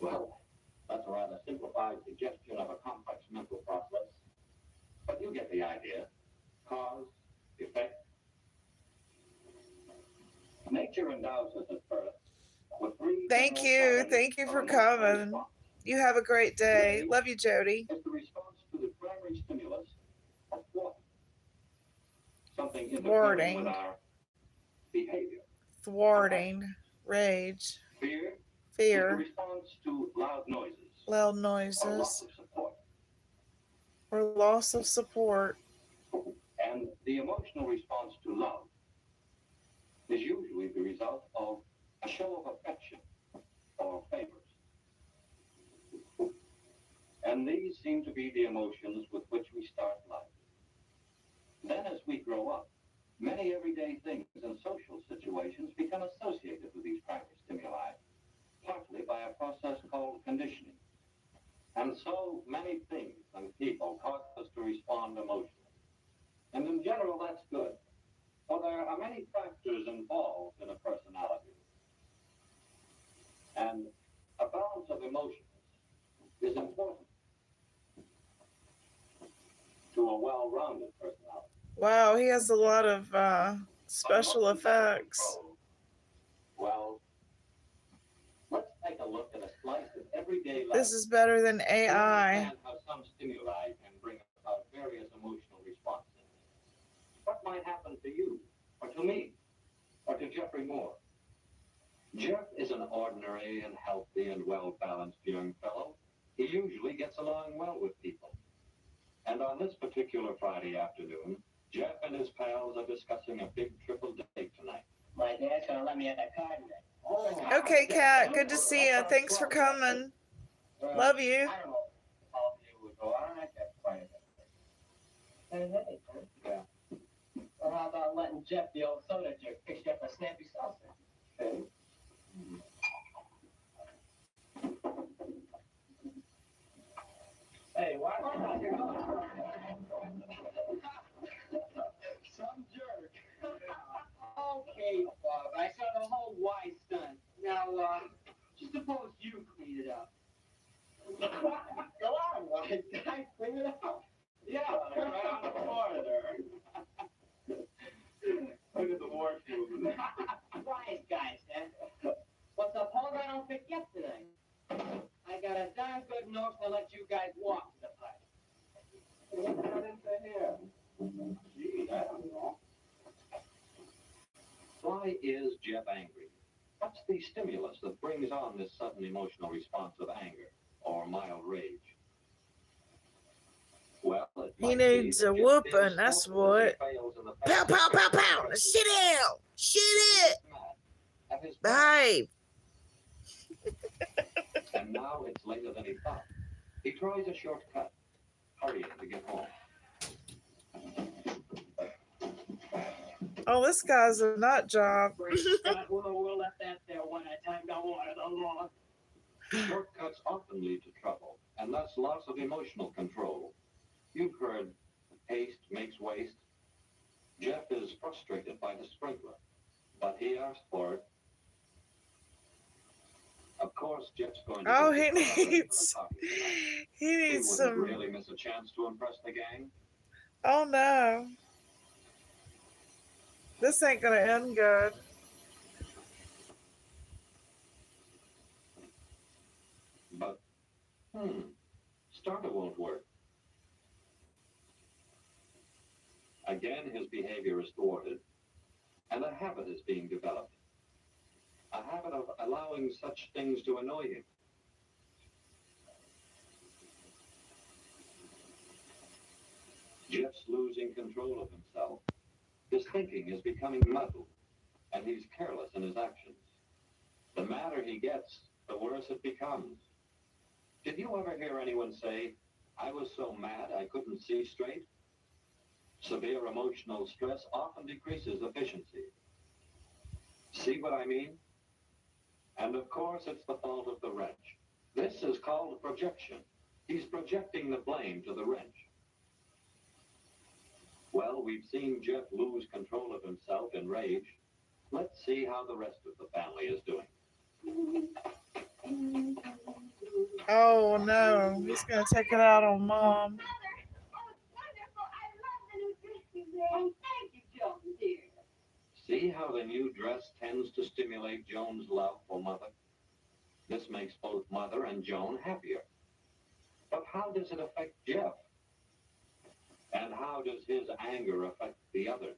Well, that's a rather simplified suggestion of a complex mental process. But you get the idea. Cause, effect. Nature endows us at birth with three. Thank you. Thank you for coming. You have a great day. Love you, Jody. It's the response to the primary stimulus of thought. Something interfering with our behavior. Thwarting. Rage. Fear. Fear. Is the response to loud noises. Loud Or noises. loss of support. Or loss of support. And the emotional response to love is usually the result of a show of affection or favors. And these seem to be the emotions with which we start life. Then as we grow up, many everyday things and social situations become associated with these primary stimuli, partly by a process called conditioning. And so many things and people cause us to respond emotionally. And in general, that's good. For there are many factors involved in a personality. And a balance of emotions is important to a well-rounded personality. Wow, he has a lot of special effects. Well, let's take a look at a slice of everyday life. This is better than To AI. understand how some stimuli can bring about various emotional responses. What might happen to you, or to me, or to Jeffrey Moore? Jeff is an ordinary and healthy and well-balanced young fellow. He usually gets along well with people. And on this particular Friday afternoon, Jeff and his pals are discussing a big triple date tonight. My dad's gonna let me have that card today. Oh, Okay, Kat, good to see you. Thanks for coming. Love you. I don't know if all of you would go out on that quite a bit. Hey, yeah. Or how about letting Jeff, the old soda jerk, fix you up a snappy salsa? Okay. Hey, why not? You're going. Some jerk. Okay, Bob, I saw the whole why stunt. Now, just suppose you clean it up. Go on, wise guy, clean it up. Yeah, right on the floor there. Look at the war cube. Wise guys, huh? What's up, Hold? I don't pick you up tonight. I got a darn good note to let you guys walk to the party. What got into here? Gee, I don't know. Why is Jeff angry? What's the stimulus that brings on this sudden emotional response of anger or mild rage? Well, it He might needs be a that Jeff whooping, feels that's so that he what. fails in the Pow, family pow, pow, circle pow. Now sit down. Sit it. mad at his boss. Behave. And now it's later than he thought. He tries a shortcut, hurrying to get home. Oh, this guy's a nut job. Great Scott, we'll let that there one at a time. Don't water the lawn. Shortcuts often lead to trouble, and thus loss of emotional control. You've heard haste makes waste. Jeff is frustrated by the sprinkler, but he asked for it. Of course, Jeff's going to Oh, get he the car needs. for the party tonight. He He needs wouldn't some. really miss a chance to impress the gang. Oh no. This ain't gonna end good. But, starter won't work. Again, his behavior is thwarted, and a habit is being developed. A habit of allowing such things to annoy him. Jeff's losing control of himself. His thinking is becoming muddled, and he's careless in his actions. The madder he gets, the worse it becomes. Did you ever hear anyone say, "I was so mad I couldn't see straight"? Severe emotional stress often decreases efficiency. See what I mean? And of course, it's the fault of the wrench. This is called projection. He's projecting the blame to the wrench. Well, we've seen Jeff lose control of himself in rage. Let's see how the rest of the family is doing. Oh no. He's gonna take it out on mom. Oh, thank you, Joan, dear. See how the new dress tends to stimulate Joan's love for Mother? This makes both Mother and Joan happier. But how does it affect Jeff? And how does his anger affect the others?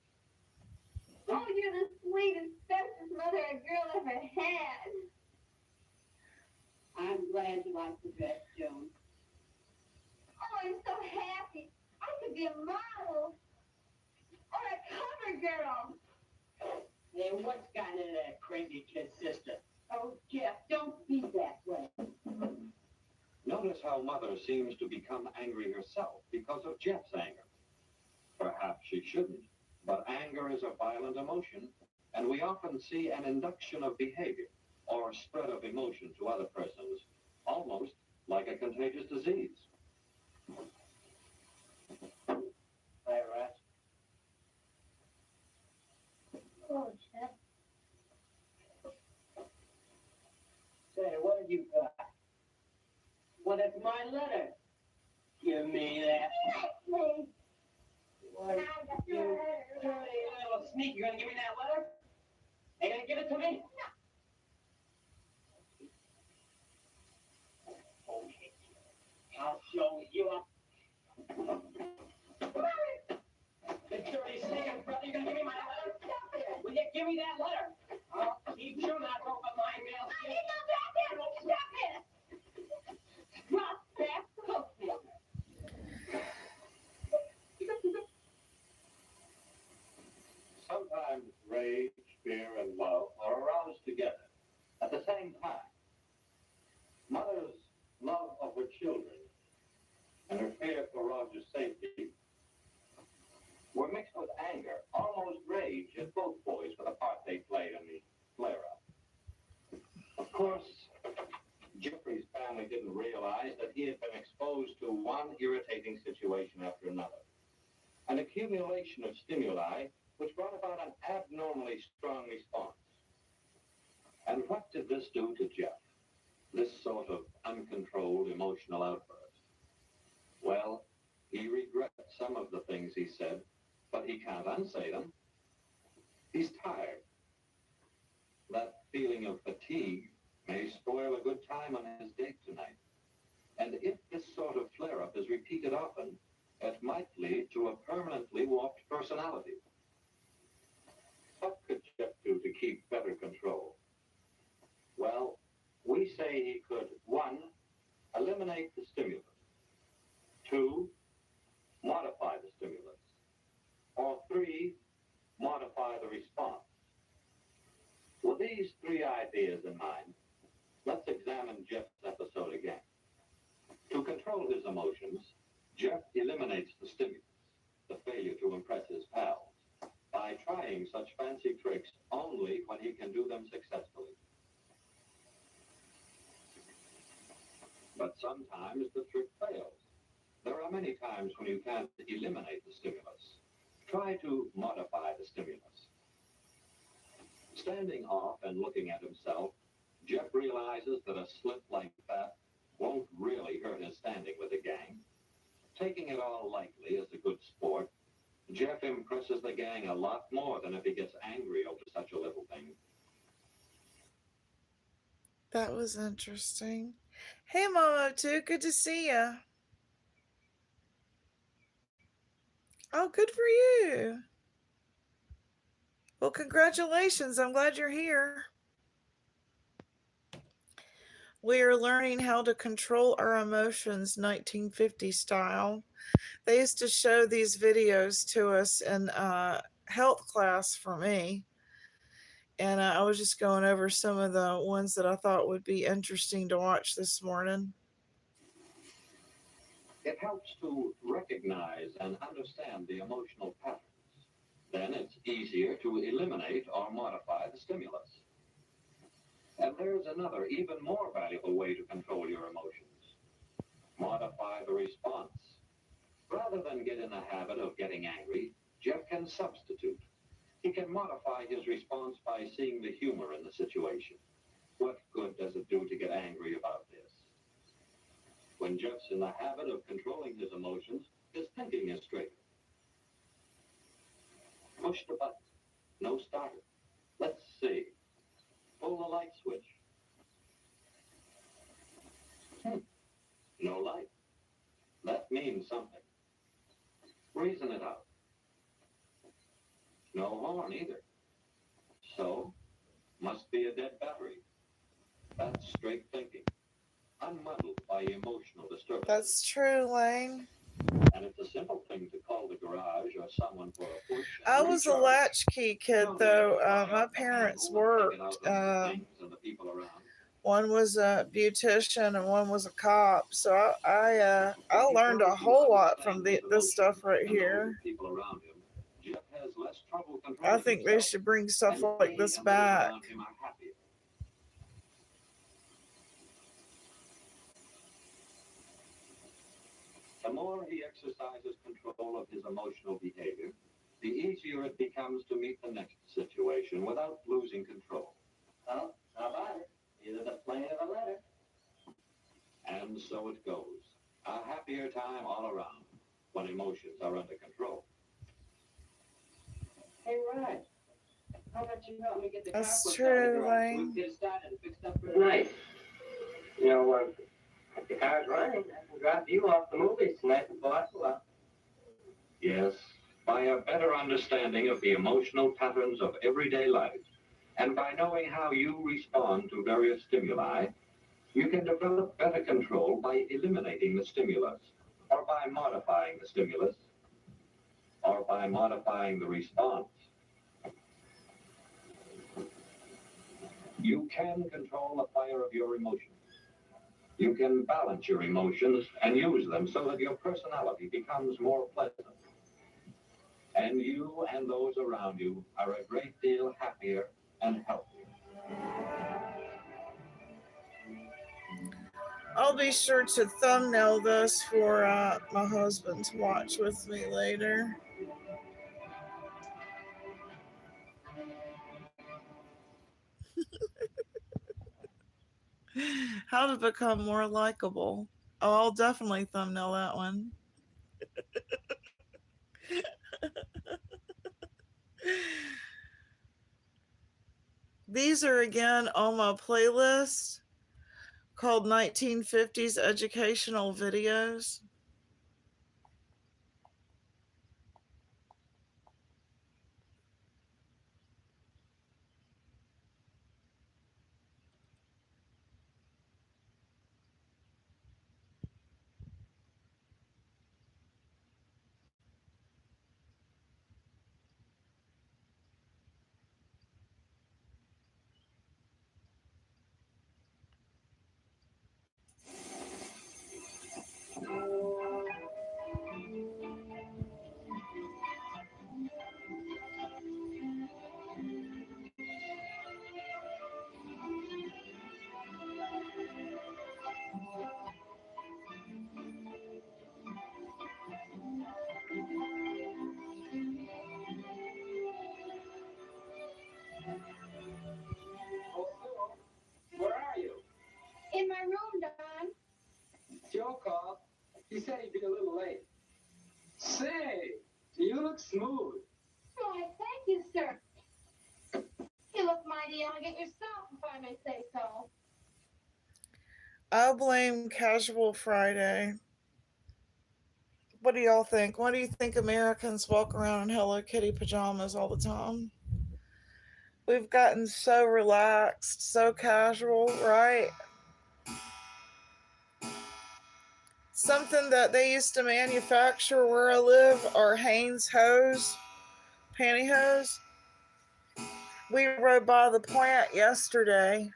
Oh, you're the sweetest, bestest mother a girl ever had. I'm glad you like the dress, Joan. Oh, I'm so happy. I could be a model or a cover girl. Hey, what's gotten into that crazy kid's sister? Oh, Jeff, don't be that way. Notice how Mother seems to become angry herself because of Jeff's anger. Perhaps she shouldn't, but anger is a violent emotion, and we often see an induction of behavior or spread of emotion to other persons, almost like a contagious disease. Hi, Rat. Oh, Jeff. Say, what have you got? Well, it's my letter. Give me that. Please. Why, you dirty little sneak. You gonna give me that letter? Are you gonna give it to me? No. Okay. I'll show you up. The dirty sneaking brother, you gonna give me my letter? Will you give me that letter? I'll keep your mouth open, my mail. Stop it! Drop that cookie. Sometimes rage, fear, and love are aroused together at the same time. Mother's love of her children and her fear for Roger's safety were mixed with anger, almost rage, at both boys for the part they played in the flare-up. Of course, Jeffrey's family didn't realize that he had been exposed to one irritating situation after another. An accumulation of stimuli which brought about an abnormally strong response. And what did this do to Jeff? This sort of uncontrolled emotional outburst? Well, he regrets some of the things he said, but he can't unsay them. He's tired, feeling of fatigue may spoil a good time on his date tonight. And if this sort of flare-up is repeated often, it might lead to a permanently warped personality. What could Jeff do to keep better control? Well, we say he could, 1, eliminate the stimulus, 2, modify the stimulus, or 3, modify the response. With these 3 ideas in mind, let's examine Jeff's episode again. To control his emotions, Jeff eliminates the stimulus, the failure to impress his pals, by trying such fancy tricks only when he can do them successfully. But sometimes the trick fails. There are many times when you can't eliminate the stimulus. Try to modify the stimulus. Standing off and looking at himself, Jeff realizes that a slip like that won't really hurt his standing with the gang. Taking it all lightly as a good sport, Jeff impresses the gang a lot more than if he gets angry over such a little thing. That was interesting. Hey, Mama, too. Good to see you. Oh, good for you. Well, congratulations. I'm glad you're here. We are learning how to control our emotions 1950 style. They used to show these videos to us in health class for me. And I was just going over some of the ones that I thought would be interesting to watch this morning. It helps to recognize and understand the emotional patterns. Then it's easier to eliminate or modify the stimulus. And there's another, even more valuable way to control your emotions. Modify the response. Rather than get in the habit of getting angry, Jeff can substitute. He can modify his response by seeing the humor in the situation. What good does it do to get angry about this? When Jeff's in the habit of controlling his emotions, his thinking is straighter. Push the button. No starter. Let's see. Pull the light switch. No light. That means something. Reason it out. No horn either. So, must be a dead battery. That's straight thinking. Unmuddled by emotional disturbance. That's true, Lane. And it's a simple thing to call the garage or someone for a push. I was a latchkey kid, though. My parents worked. One was a beautician and one was a cop. So I learned a whole lot from this stuff right here. I think they should bring stuff like this back. The more he exercises control of his emotional behavior, the easier it becomes to meet the next situation without losing control. Well, how about it? Either the plane or the letter. And so it goes. A happier time all around when emotions are under control. Hey, Ryan. How about you help me get the That's car true, Lane. Get it started and fixed up for tonight. You know, if the car's running, I can drop you off the movies tonight before I go out. Yes, by a better understanding of the emotional patterns of everyday life, and by knowing how you respond to various stimuli, you can develop better control by eliminating the stimulus, or by modifying the stimulus, or by modifying the response. You can control the fire of your emotions. You can balance your emotions and use them so that your personality becomes more pleasant. And you and those around you are a great deal happier and healthier. I'll be sure to thumbnail this for my husband to watch with me later. How to become more likable. Oh, I'll definitely thumbnail that one. These are again on my playlist called 1950s Educational Videos. Oh, hello. Where are you? In my room, Don. Joe called. He said he'd be a little late. Say, you look smooth. Why, thank you, sir. You look mighty elegant yourself, if I may say so. I blame Casual Friday. What do y'all think? Why do you think Americans walk around in Hello Kitty pajamas all the time? We've gotten so relaxed, so casual, right? Something that they used to manufacture where I live are Hanes hose, pantyhose. We rode by the plant yesterday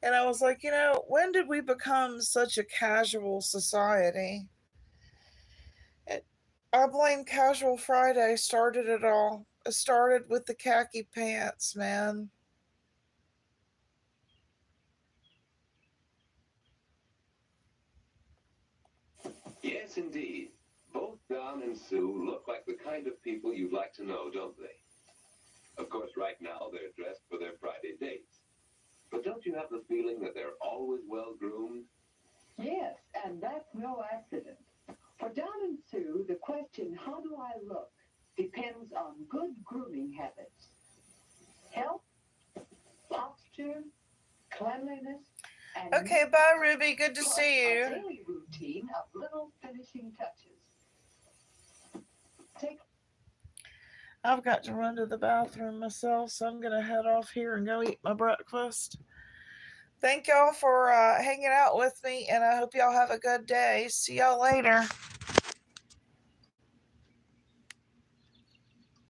and I was like, when did we become such a casual society? It, I blame Casual Friday started it all. It started with the khaki pants, man. Yes, indeed. Both Don and Sue look like the kind of people you'd like to know, don't they? Of course, right now they're dressed for their Friday dates. But don't you have the feeling that they're always well groomed? Yes, and that's no accident. For Don and Sue, the question, how do I look, depends on good grooming habits. Health, posture, cleanliness, and Okay, bye, Ruby. Good to see a you. daily routine of little finishing touches. I've got to run to the bathroom myself, so I'm going to head off here and go eat my breakfast. Thank y'all for hanging out with me, and I hope y'all have a good day. See y'all later.